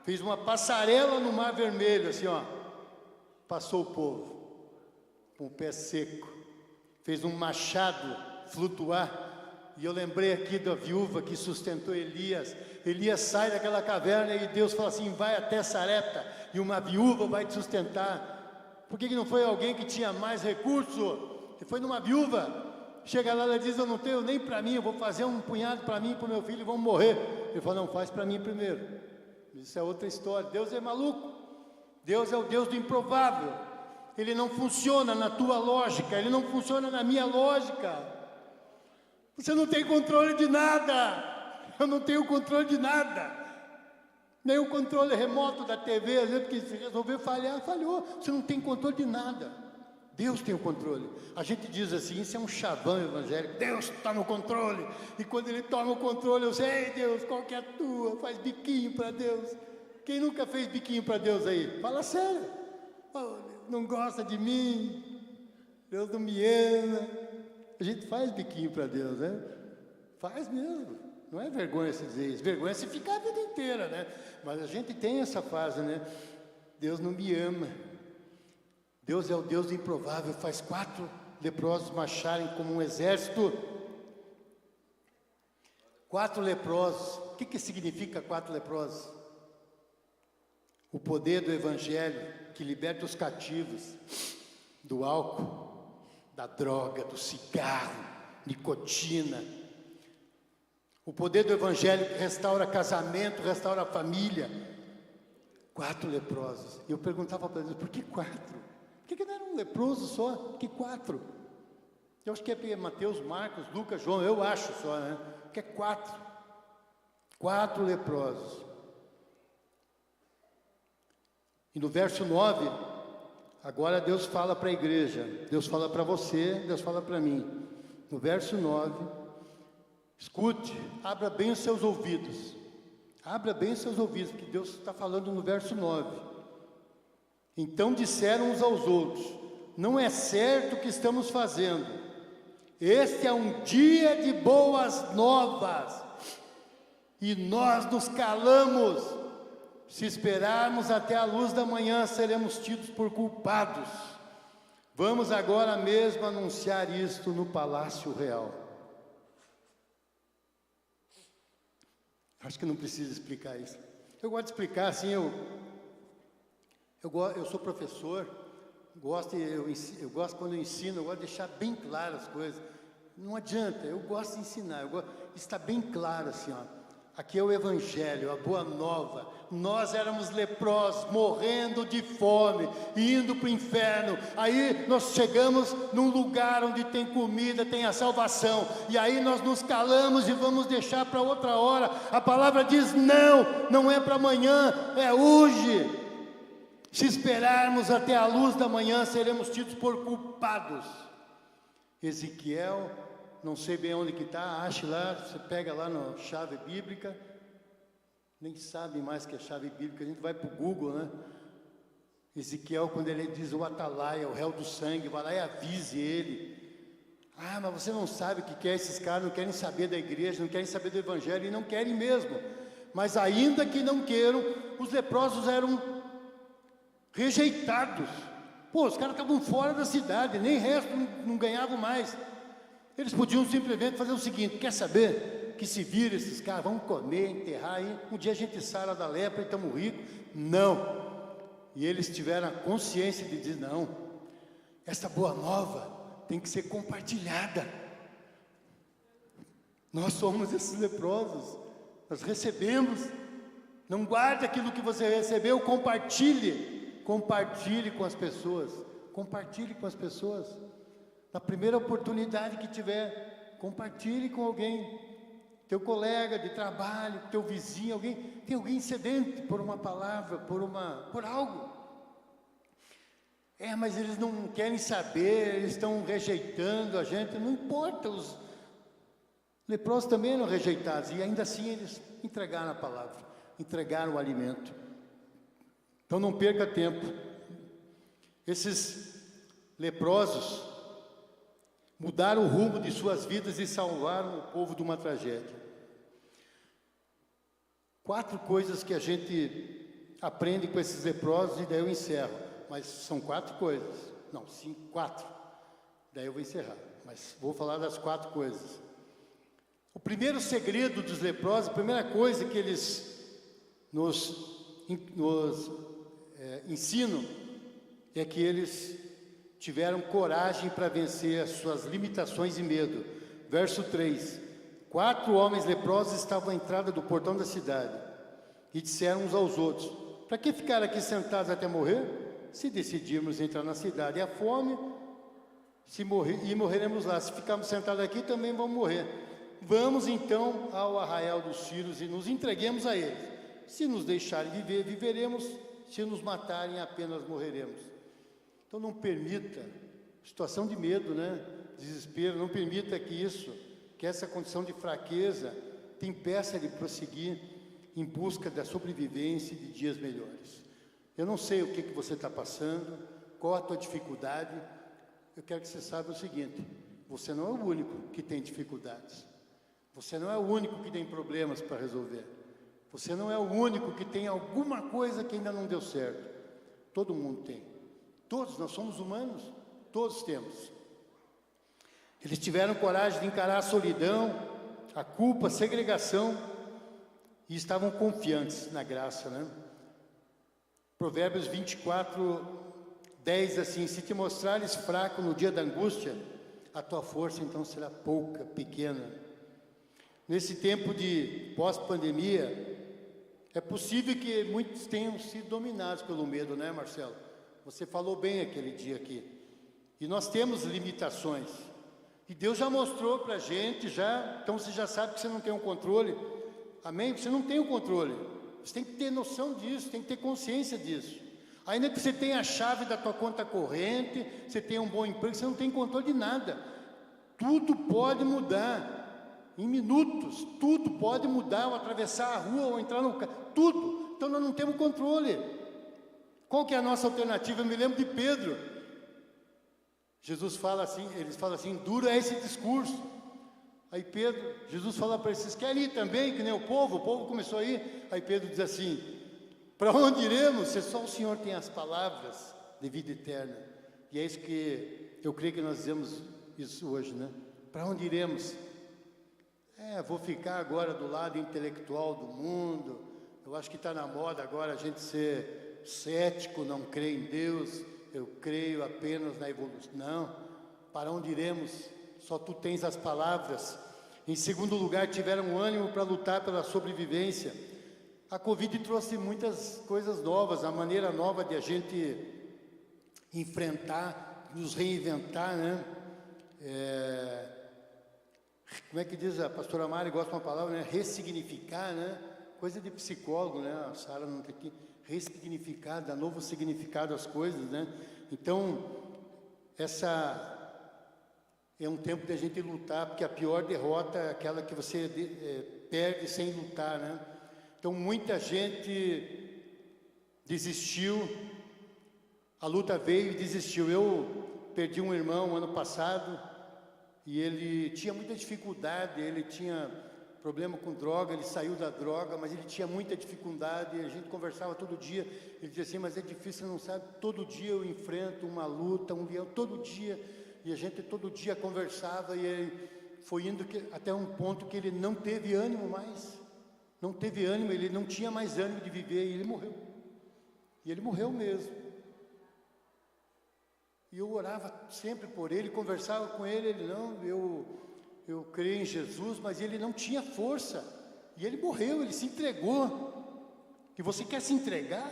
Fez uma passarela no mar vermelho, assim ó, passou o povo, com o pé seco. Fez um machado flutuar. E eu lembrei aqui da viúva que sustentou Elias. Elias sai daquela caverna e Deus fala assim, vai até Sarepta, e uma viúva vai te sustentar. Por que não foi alguém que tinha mais recurso? Ele foi numa viúva. Chega lá, ela diz, eu não tenho nem para mim, eu vou fazer um punhado para mim e para o meu filho e vão morrer. Ele falou, não, faz para mim primeiro. Isso é outra história. Deus é maluco. Deus é o Deus do improvável. Ele não funciona na tua lógica, ele não funciona na minha lógica. Você não tem controle de nada. Eu não tenho controle de nada. Nem o controle remoto da TV, às vezes, porque se resolver falhar, falhou. Você não tem controle de nada. Deus tem o controle. A gente diz assim, isso é um chavão evangélico. Deus está no controle. E quando Ele toma o controle, eu sei, ei Deus, qual que é a tua? Faz biquinho para Deus. Quem nunca fez biquinho para Deus aí? Fala sério. Oh, não gosta de mim. Deus não me ama. A gente faz biquinho para Deus, né? Faz mesmo. Não é vergonha se dizer isso. Vergonha é se ficar a vida inteira, né? Mas a gente tem essa fase, né? Deus não me ama. Deus é o Deus do improvável. Faz 4 leprosos marcharem como um exército. 4 leprosos. O que significa 4 leprosos? O poder do Evangelho que liberta os cativos do álcool, da droga, do cigarro, nicotina. O poder do Evangelho que restaura casamento, restaura a família. 4 leprosos. E eu perguntava para eles, por que 4? Por que não era um leproso só? Por que 4? Eu acho que é Mateus, Marcos, Lucas, João, eu acho só, né? Que é 4. 4 leprosos. E no verso 9, agora Deus fala para a igreja, Deus fala para você, Deus fala para mim. No verso 9, escute, abra bem os seus ouvidos. Abra bem os seus ouvidos, porque Deus está falando no verso 9. Então disseram uns aos outros, não é certo o que estamos fazendo. Este é um dia de boas novas. E nós nos calamos. Se esperarmos até a luz da manhã, seremos tidos por culpados. Vamos agora mesmo anunciar isto no Palácio Real. Acho que não precisa explicar isso. Eu gosto de explicar assim, eu sou professor, eu gosto quando eu ensino, eu gosto de deixar bem claro as coisas. Não adianta, eu gosto de ensinar, está bem claro assim, ó. Aqui é o Evangelho, a boa nova. Nós éramos leprosos, morrendo de fome, indo para o inferno. Aí nós chegamos num lugar onde tem comida, tem a salvação. E aí nós nos calamos e vamos deixar para outra hora. A palavra diz, não é para amanhã, é hoje. Se esperarmos até a luz da manhã, seremos tidos por culpados. Ezequiel, não sei bem onde que está, ache lá, você pega lá na chave bíblica, nem sabe mais que é chave bíblica, a gente vai para o Google, né? Ezequiel, quando ele diz o atalaia, o réu do sangue, vai lá e avise ele. Ah, mas você não sabe o que é esses caras, não querem saber da igreja, não querem saber do evangelho, e não querem mesmo. Mas ainda que não queiram, os leprosos eram rejeitados. Pô, os caras estavam fora da cidade, nem resto não ganhavam mais. Eles podiam simplesmente fazer o seguinte, quer saber? Que se vira esses caras, vamos comer, enterrar aí, um dia a gente sara da lepra e estamos ricos. Não. E eles tiveram a consciência de dizer, não, essa boa nova tem que ser compartilhada. Nós somos esses leprosos, nós recebemos. Não guarde aquilo que você recebeu, compartilhe com as pessoas. Compartilhe com as pessoas. Na primeira oportunidade que tiver, compartilhe com alguém, teu colega de trabalho, teu vizinho, tem alguém sedento por uma palavra, por algo. Mas eles não querem saber, eles estão rejeitando a gente, não importa, os leprosos também eram rejeitados, e ainda assim eles entregaram a palavra, entregaram o alimento. Então não perca tempo. Esses leprosos mudaram o rumo de suas vidas e salvaram o povo de uma tragédia. 4 coisas que a gente aprende com esses leprosos e daí eu encerro. Mas são 4 coisas. Não, 5, 4. Daí eu vou encerrar. Mas vou falar das 4 coisas. O primeiro segredo dos leprosos, a primeira coisa que eles nos ensinam é que eles tiveram coragem para vencer as suas limitações e medo. Verso 3: 4 homens leprosos estavam à entrada do portão da cidade e disseram uns aos outros: para que ficar aqui sentados até morrer? Se decidirmos entrar na cidade e a fome, morreremos lá. Se ficarmos sentados aqui, também vamos morrer. Vamos então ao arraial dos Sírios e nos entreguemos a eles. Se nos deixarem viver, viveremos. Se nos matarem, apenas morreremos. Então não permita, situação de medo, né? Desespero, não permita que essa condição de fraqueza te impeça de prosseguir em busca da sobrevivência e de dias melhores. Eu não sei o que você está passando, qual a tua dificuldade. Eu quero que você saiba o seguinte: você não é o único que tem dificuldades. Você não é o único que tem problemas para resolver. Você não é o único que tem alguma coisa que ainda não deu certo. Todo mundo tem. Todos, nós somos humanos, todos temos. Eles tiveram coragem de encarar a solidão, a culpa, a segregação e estavam confiantes na graça, né? Provérbios 24, 10, assim: se te mostrares fraco no dia da angústia, a tua força então será pouca, pequena. Nesse tempo de pós-pandemia, é possível que muitos tenham sido dominados pelo medo, né, Marcelo? Você falou bem aquele dia aqui. E nós temos limitações. E Deus já mostrou para a gente, então você já sabe que você não tem um controle. Amém? Você não tem o controle. Você tem que ter noção disso, tem que ter consciência disso. Ainda que você tenha a chave da tua conta corrente, você tenha um bom emprego, você não tem controle de nada. Tudo pode mudar. Em minutos, tudo pode mudar, ou atravessar a rua, ou entrar no carro, tudo. Então nós não temos controle. Qual que é a nossa alternativa? Eu me lembro de Pedro. Jesus fala assim, eles falam assim: duro é esse discurso. Aí Jesus fala para eles: vocês querem ir também, que nem o povo começou a ir. Aí Pedro diz assim: para onde iremos? Se só o Senhor tem as palavras de vida eterna. E é isso que eu creio que nós dizemos isso hoje, né? Para onde iremos? Vou ficar agora do lado intelectual do mundo. Eu acho que está na moda agora a gente ser cético, não crer em Deus. Eu creio apenas na evolução. Não, para onde iremos? Só tu tens as palavras. Em segundo lugar, tiveram ânimo para lutar pela sobrevivência. A Covid trouxe muitas coisas novas, a maneira nova de a gente enfrentar, nos reinventar, né? Como é que diz a pastora Mari, gosta de uma palavra, né? Ressignificar, né? Coisa de psicólogo, né? A Sara não tem que ressignificar, dar novo significado às coisas, né? Então, essa é um tempo de a gente lutar, porque a pior derrota é aquela que você perde sem lutar, né? Então, muita gente desistiu, a luta veio e desistiu. Eu perdi um irmão ano passado, e ele tinha muita dificuldade, ele tinha problema com droga, ele saiu da droga, mas ele tinha muita dificuldade, a gente conversava todo dia, ele dizia assim: mas é difícil, você não sabe, todo dia eu enfrento uma luta, um leão, todo dia, e a gente todo dia conversava, e ele foi indo até um ponto que ele não teve ânimo mais, não teve ânimo, ele não tinha mais ânimo de viver, e ele morreu mesmo. E eu orava sempre por ele, conversava com ele, ele não, eu creio em Jesus, mas ele não tinha força. E ele morreu, ele se entregou. E você quer se entregar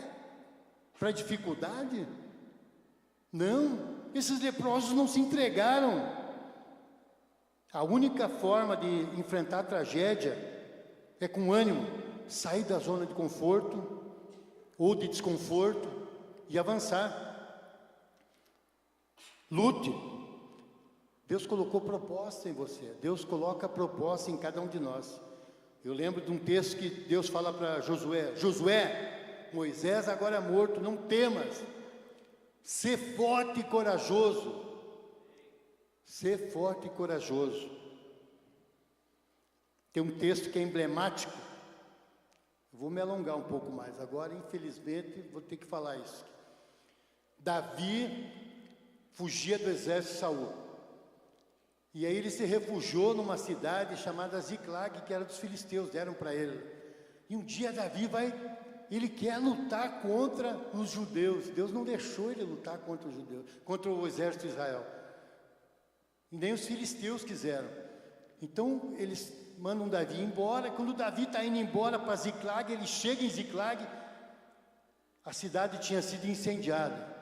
para a dificuldade? Não, esses leprosos não se entregaram. A única forma de enfrentar a tragédia é com ânimo, sair da zona de conforto ou de desconforto e avançar. Lute. Deus colocou proposta em você. Deus coloca proposta em cada um de nós. Eu lembro de um texto que Deus fala para Josué: Josué, Moisés agora é morto, não temas. Ser forte e corajoso. Ser forte e corajoso. Tem um texto que é emblemático. Eu vou me alongar um pouco mais. Agora, infelizmente, vou ter que falar isso. Davi fugia do exército de Saul. E aí ele se refugiou numa cidade chamada Ziclag, que era dos filisteus, deram para ele. E um dia Davi ele quer lutar contra os judeus. Deus não deixou ele lutar contra os judeus, contra o exército de Israel. E nem os filisteus quiseram. Então eles mandam Davi embora. Quando Davi está indo embora para Ziclag, ele chega em Ziclag, a cidade tinha sido incendiada.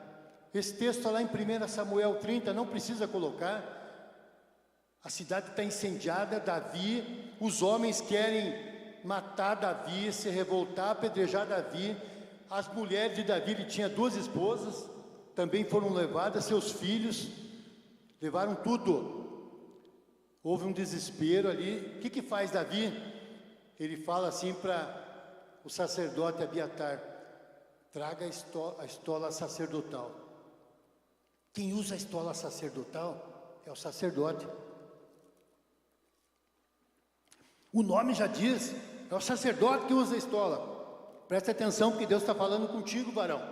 Esse texto está lá em 1 Samuel 30, não precisa colocar. A cidade está incendiada, Davi, os homens querem matar Davi, se revoltar, apedrejar Davi. As mulheres de Davi, ele tinha 2 esposas, também foram levadas, seus filhos, levaram tudo. Houve um desespero ali. O que faz Davi? Ele fala assim para o sacerdote Abiatar: traga a estola sacerdotal. Quem usa a estola sacerdotal é o sacerdote. O nome já diz, é o sacerdote que usa a estola. Presta atenção, porque Deus está falando contigo, varão.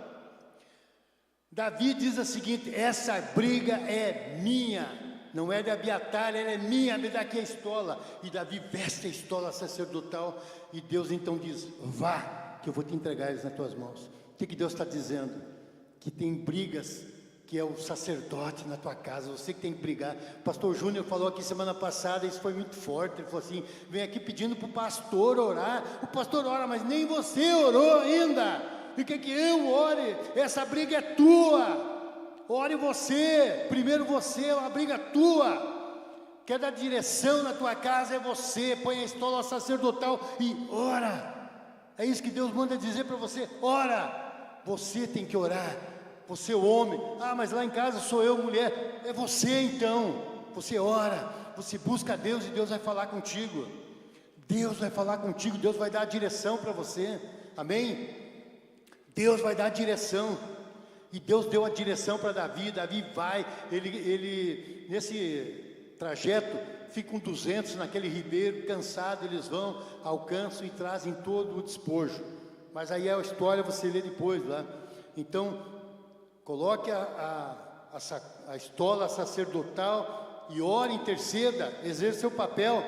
Davi diz o seguinte: essa briga é minha, não é de Abiatar, ela é minha, me dá aqui a estola. E Davi veste a estola sacerdotal, e Deus então diz: vá, que eu vou te entregar eles nas tuas mãos. O que Deus está dizendo? Que tem brigas, que é o sacerdote na tua casa, você que tem que brigar. O pastor Júnior falou aqui semana passada, isso foi muito forte. Ele falou assim: vem aqui pedindo para o pastor orar. O pastor ora, mas nem você orou ainda. E quer que eu ore? Essa briga é tua. Ore você, primeiro você, a briga é tua. Quer dar direção na tua casa, é você. Põe a estola sacerdotal e ora. É isso que Deus manda dizer para você: ora. Você tem que orar. Você homem, mas lá em casa sou eu mulher. É você então. Você ora, você busca a Deus e Deus vai falar contigo. Deus vai falar contigo, Deus vai dar a direção para você. Amém? Deus vai dar a direção. E Deus deu a direção para Davi. Davi vai, ele nesse trajeto ficam 200 naquele ribeiro, cansado, eles vão, alcançam e trazem todo o despojo. Mas aí a história você lê depois lá. Então, coloque a estola sacerdotal e ore, interceda, exerça seu papel.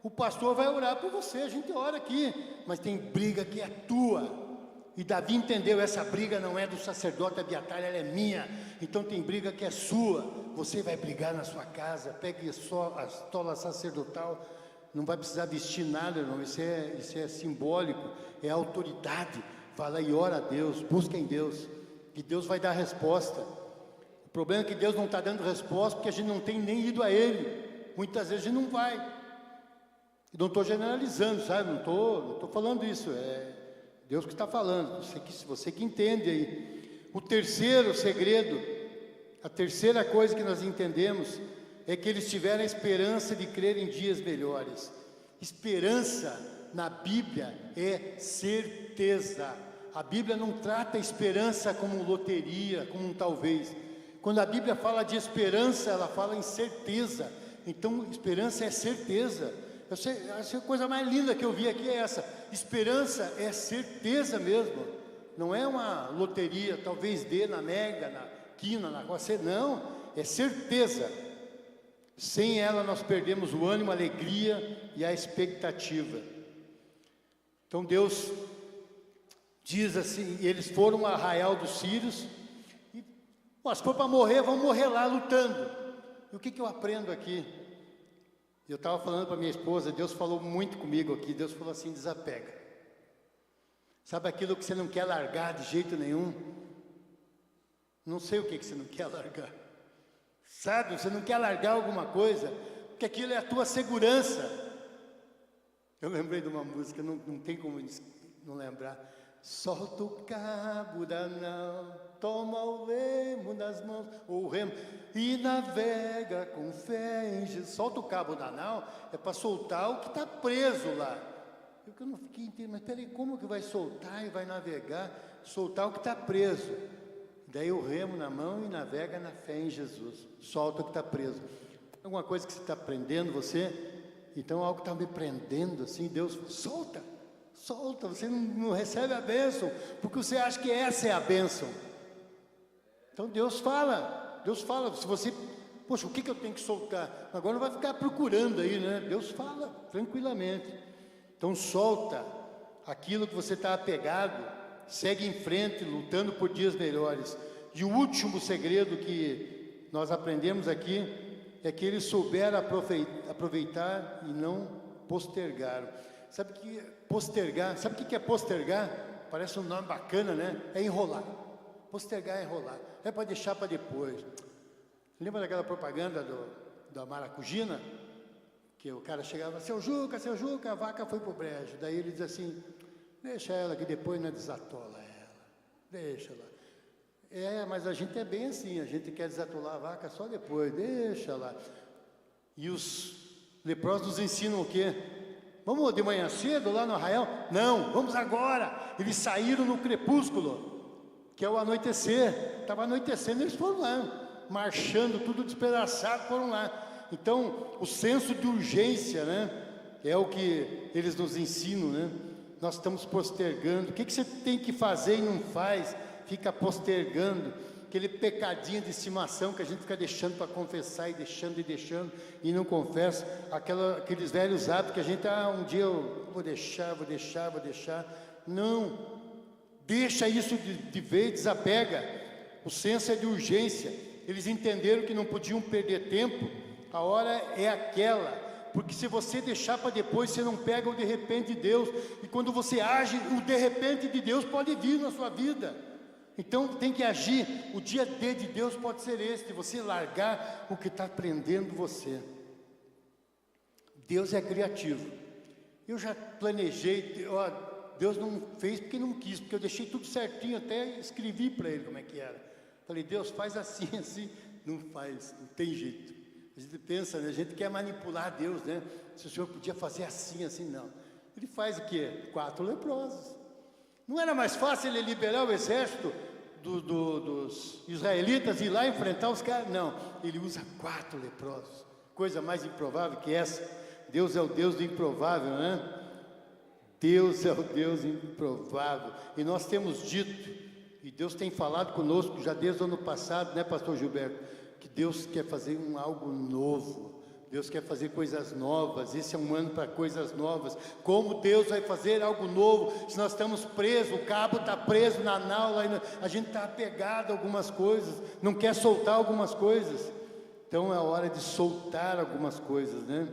O pastor vai orar por você, a gente ora aqui, mas tem briga que é tua. E Davi entendeu, essa briga não é do sacerdote Abiatar, ela é minha. Então tem briga que é sua. Você vai brigar na sua casa, pegue só a estola sacerdotal, não vai precisar vestir nada, não. Isso é simbólico, é autoridade. Vai lá e ora a Deus, busca em Deus. E Deus vai dar a resposta. O problema é que Deus não está dando resposta porque a gente não tem nem ido a Ele. Muitas vezes a gente não vai. Não estou generalizando, sabe? Não estou falando isso. É Deus que está falando. Você que entende aí. O terceiro segredo, a terceira coisa que nós entendemos é que eles tiveram a esperança de crer em dias melhores. Esperança na Bíblia é certeza. A Bíblia não trata a esperança como loteria, como um talvez. Quando a Bíblia fala de esperança, ela fala em certeza. Então, esperança é certeza. A coisa mais linda que eu vi aqui é essa. Esperança é certeza mesmo. Não é uma loteria, talvez dê na Mega, na Quina, na Quacê. Não, é certeza. Sem ela nós perdemos o ânimo, a alegria e a expectativa. Então Deus diz assim, eles foram a Arraial dos Sírios, e se for para morrer, vão morrer lá lutando. E o que eu aprendo aqui? Eu estava falando para minha esposa, Deus falou muito comigo aqui, Deus falou assim: desapega. Sabe aquilo que você não quer largar de jeito nenhum? Não sei o que você não quer largar. Sabe, você não quer largar alguma coisa, porque aquilo é a tua segurança. Eu lembrei de uma música, não tem como não lembrar. Solta o cabo da nau, toma o remo nas mãos, ou o remo, e navega com fé em Jesus. Solta o cabo da nau, é para soltar o que está preso lá. Eu não fiquei entendendo, mas peraí, como que vai soltar e vai navegar? Soltar o que está preso. Daí o remo na mão e navega na fé em Jesus. Solta o que está preso. Alguma coisa que você está prendendo você? Então algo está me prendendo assim, Deus, solta, solta, você não recebe a bênção, porque você acha que essa é a bênção. Então Deus fala, se você, poxa, o que eu tenho que soltar? Agora não vai ficar procurando aí, né? Deus fala tranquilamente. Então solta aquilo que você está apegado, segue em frente, lutando por dias melhores. E o último segredo que nós aprendemos aqui é que eles souberam aproveitar e não postergaram. Sabe o que é postergar? Parece um nome bacana, né? É enrolar. Postergar é enrolar. É para deixar para depois. Lembra daquela propaganda da maracujina? Que o cara chegava, seu Juca, a vaca foi pro brejo. Daí ele diz assim, deixa ela que depois não desatola ela. Deixa ela. Mas a gente é bem assim, a gente quer desatolar a vaca só depois, deixa lá. E os leprosos nos ensinam o quê? Vamos de manhã cedo lá no arraial? Não, vamos agora. Eles saíram no crepúsculo, que é o anoitecer. Estava anoitecendo, eles foram lá, marchando, tudo despedaçado, foram lá. Então, o senso de urgência, né? É o que eles nos ensinam, né? Nós estamos postergando. O que você tem que fazer e não faz? Fica postergando, aquele pecadinho de estimação que a gente fica deixando para confessar e deixando e não confessa, aqueles velhos hábitos que a gente, um dia eu vou deixar, não, deixa isso de vez, desapega, o senso é de urgência, eles entenderam que não podiam perder tempo, a hora é aquela, porque se você deixar para depois, você não pega o de repente de Deus, e quando você age, o de repente de Deus pode vir na sua vida. Então tem que agir, o dia D de Deus pode ser esse, de você largar o que está prendendo você. Deus é criativo. Eu já planejei, Deus não fez porque não quis, porque eu deixei tudo certinho, até escrevi para Ele como é que era. Falei, Deus faz assim, assim, não faz, não tem jeito. A gente pensa, né? A gente quer manipular Deus, né? Se o Senhor podia fazer assim, assim, não. Ele faz o quê? 4 leprosos. Não era mais fácil ele liberar o exército dos israelitas e ir lá enfrentar os caras? Não, ele usa 4 leprosos. Coisa mais improvável que essa. Deus é o Deus do improvável, né? Deus é o Deus improvável. E nós temos dito, e Deus tem falado conosco já desde o ano passado, né, pastor Gilberto? Que Deus quer fazer algo novo. Deus quer fazer coisas novas, esse é um ano para coisas novas. Como Deus vai fazer algo novo, se nós estamos presos, o cabo está preso na nau, a gente está apegado a algumas coisas, não quer soltar algumas coisas. Então é hora de soltar algumas coisas, né?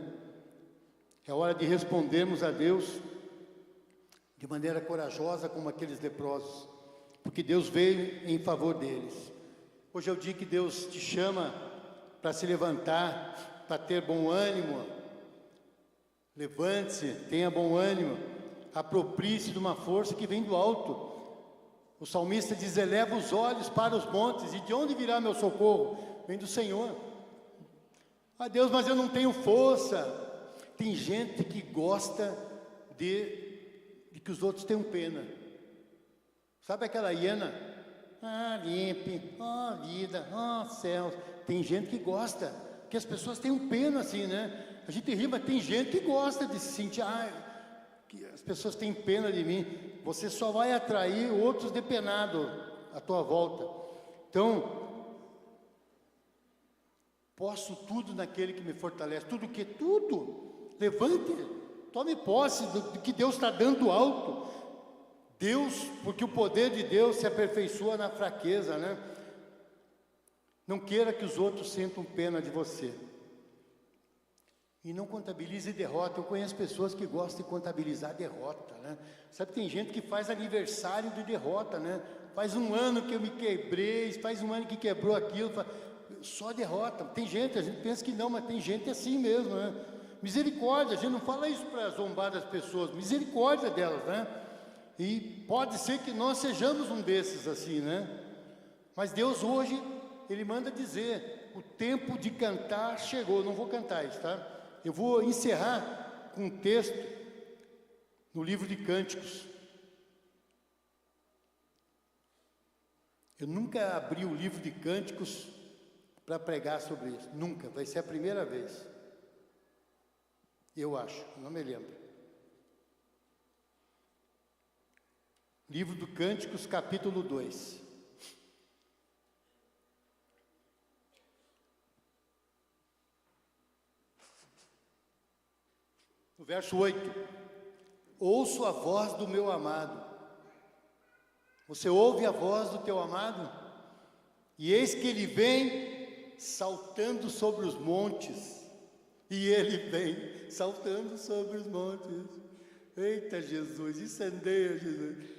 É hora de respondermos a Deus de maneira corajosa como aqueles leprosos, porque Deus veio em favor deles. Hoje é o dia que Deus te chama para se levantar, para ter bom ânimo. Levante-se, tenha bom ânimo, aproprie-se de uma força que vem do alto. O salmista diz, eleva os olhos para os montes, e de onde virá meu socorro? Vem do Senhor. Ah, Deus, mas eu não tenho força. Tem gente que gosta de que os outros tenham pena. Sabe aquela hiena? Limpe, vida, céus. Tem gente que gosta, que as pessoas tenham pena assim, né? A gente ri, mas tem gente que gosta de se sentir, que as pessoas têm pena de mim. Você só vai atrair outros depenados à tua volta. Então, posso tudo naquele que me fortalece. Tudo o quê? Tudo. Levante, tome posse do que Deus está dando alto. Deus, porque o poder de Deus se aperfeiçoa na fraqueza, né? Não queira que os outros sintam pena de você. E não contabilize derrota. Eu conheço pessoas que gostam de contabilizar derrota, né? Sabe, tem gente que faz aniversário de derrota, né? Faz um ano que eu me quebrei, faz um ano que quebrou aquilo, só derrota. Tem gente, a gente pensa que não, mas tem gente assim mesmo, né? Misericórdia, a gente não fala isso para zombar das pessoas, misericórdia delas, né? E pode ser que nós sejamos um desses assim, né? Mas Deus hoje, Ele manda dizer, o tempo de cantar chegou. Não vou cantar isso, tá? Eu vou encerrar com um texto no livro de Cânticos. Eu nunca abri o livro de Cânticos para pregar sobre isso, nunca, vai ser a primeira vez. Eu acho, não me lembro. Livro do Cânticos, capítulo 2. No verso 8. Ouço a voz do meu amado. Você ouve a voz do teu amado? E eis que ele vem saltando sobre os montes. E ele vem saltando sobre os montes. Eita Jesus, incendeia Jesus.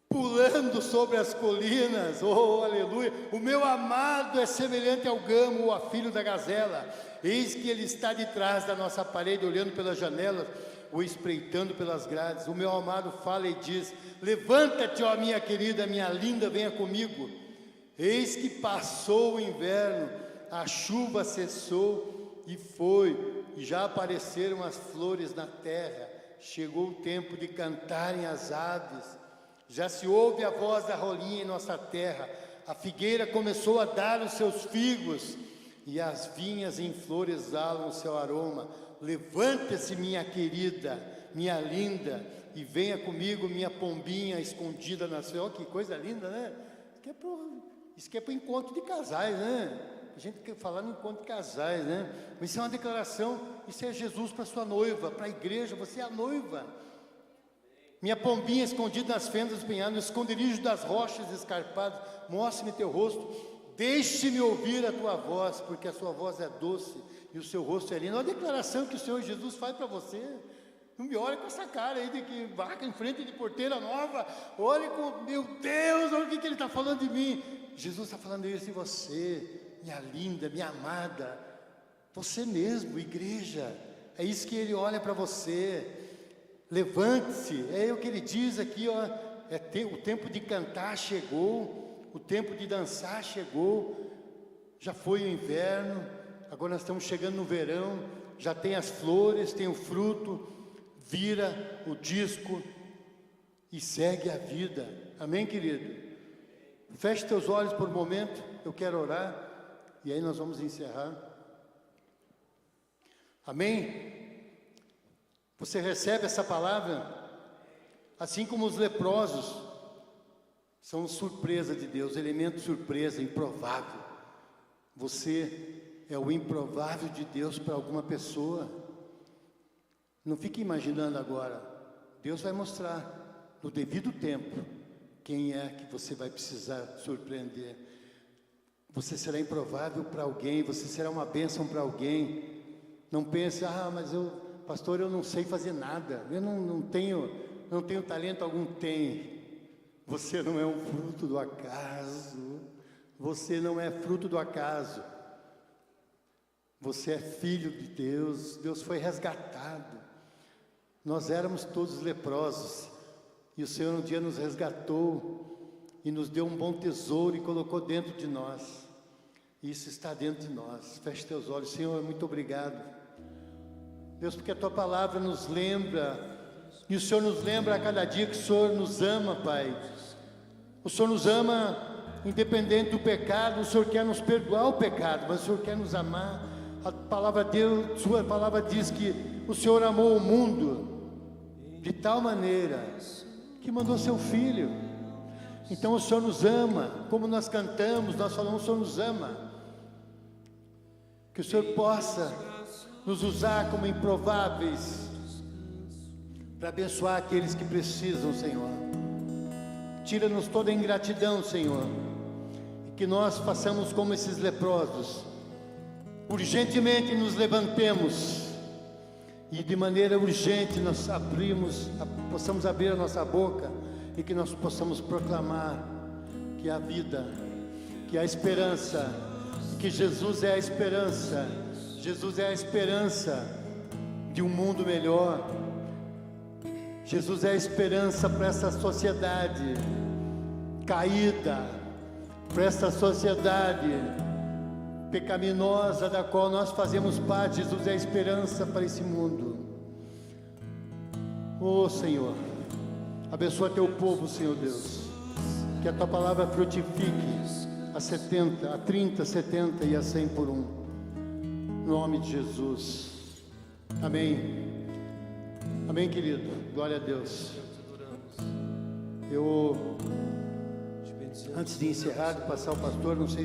Pulando sobre as colinas, oh aleluia. O meu amado é semelhante ao gamo ou a filho da gazela. Eis que ele está de trás da nossa parede, olhando pelas janelas, ou espreitando pelas grades. O meu amado fala e diz: levanta-te, ó minha querida, minha linda, venha comigo. Eis que passou o inverno, a chuva cessou e foi, e já apareceram as flores na terra. Chegou o tempo de cantarem as aves. Já se ouve a voz da rolinha em nossa terra. A figueira começou a dar os seus figos, e as vinhas em flor exalam o seu aroma. Levanta-se, minha querida, minha linda, e venha comigo, minha pombinha escondida na sua. Oh, que coisa linda, né? Isso que é para o encontro de casais, né? A gente quer falar no encontro de casais, né? Mas isso é uma declaração, isso é Jesus para sua noiva, para a igreja, você é a noiva. Minha pombinha escondida nas fendas do penhal, no esconderijo das rochas escarpadas, mostre-me teu rosto, deixe-me ouvir a tua voz, porque a sua voz é doce e o seu rosto é lindo. Olha a declaração que o Senhor Jesus faz para você. Não me olhe com essa cara aí de que vaca em frente de porteira nova. Olhe com, meu Deus, olha o que ele está falando de mim. Jesus está falando isso de você, minha linda, minha amada. Você mesmo, igreja. É isso que ele olha para você. Levante-se, é o que ele diz aqui, ó, o tempo de cantar chegou, o tempo de dançar chegou, já foi o inverno, agora nós estamos chegando no verão, já tem as flores, tem o fruto, vira o disco e segue a vida, amém, querido? Feche teus olhos por um momento, eu quero orar, e aí nós vamos encerrar, amém? Você recebe essa palavra? Assim como os leprosos são surpresa de Deus, elemento surpresa, improvável. Você é o improvável de Deus para alguma pessoa. Não fique imaginando agora. Deus vai mostrar no devido tempo quem é que você vai precisar surpreender. Você será improvável para alguém, você será uma bênção para alguém. Não pense, mas pastor, eu não sei fazer nada, eu não tenho talento algum. Tem. Você não é um fruto do acaso, você não é fruto do acaso, você é filho de Deus, Deus foi resgatado. Nós éramos todos leprosos, e o Senhor um dia nos resgatou, e nos deu um bom tesouro, e colocou dentro de nós, isso está dentro de nós. Feche teus olhos. Senhor, muito obrigado, Deus, porque a Tua Palavra nos lembra, e o Senhor nos lembra a cada dia que o Senhor nos ama, Pai. O Senhor nos ama independente do pecado, o Senhor quer nos perdoar o pecado, mas o Senhor quer nos amar. A palavra de Deus, Sua Palavra diz que o Senhor amou o mundo de tal maneira que mandou Seu Filho. Então o Senhor nos ama, como nós cantamos, nós falamos, o Senhor nos ama. Que o Senhor possa nos usar como improváveis para abençoar aqueles que precisam, Senhor. Tira-nos toda a ingratidão, Senhor, e que nós façamos como esses leprosos, urgentemente nos levantemos e de maneira urgente nós possamos abrir a nossa boca e que nós possamos proclamar que há vida, que há esperança, que Jesus é a esperança. Jesus é a esperança de um mundo melhor. Jesus é a esperança para essa sociedade caída, para essa sociedade pecaminosa da qual nós fazemos parte. Jesus é a esperança para esse mundo. Oh Senhor, abençoa teu povo, Senhor Deus. Que a tua palavra frutifique a 70, a 30, 70 e a 100 por um. No nome de Jesus. Amém. Amém, querido. Glória a Deus. Eu, antes de encerrar, de passar o pastor, não sei se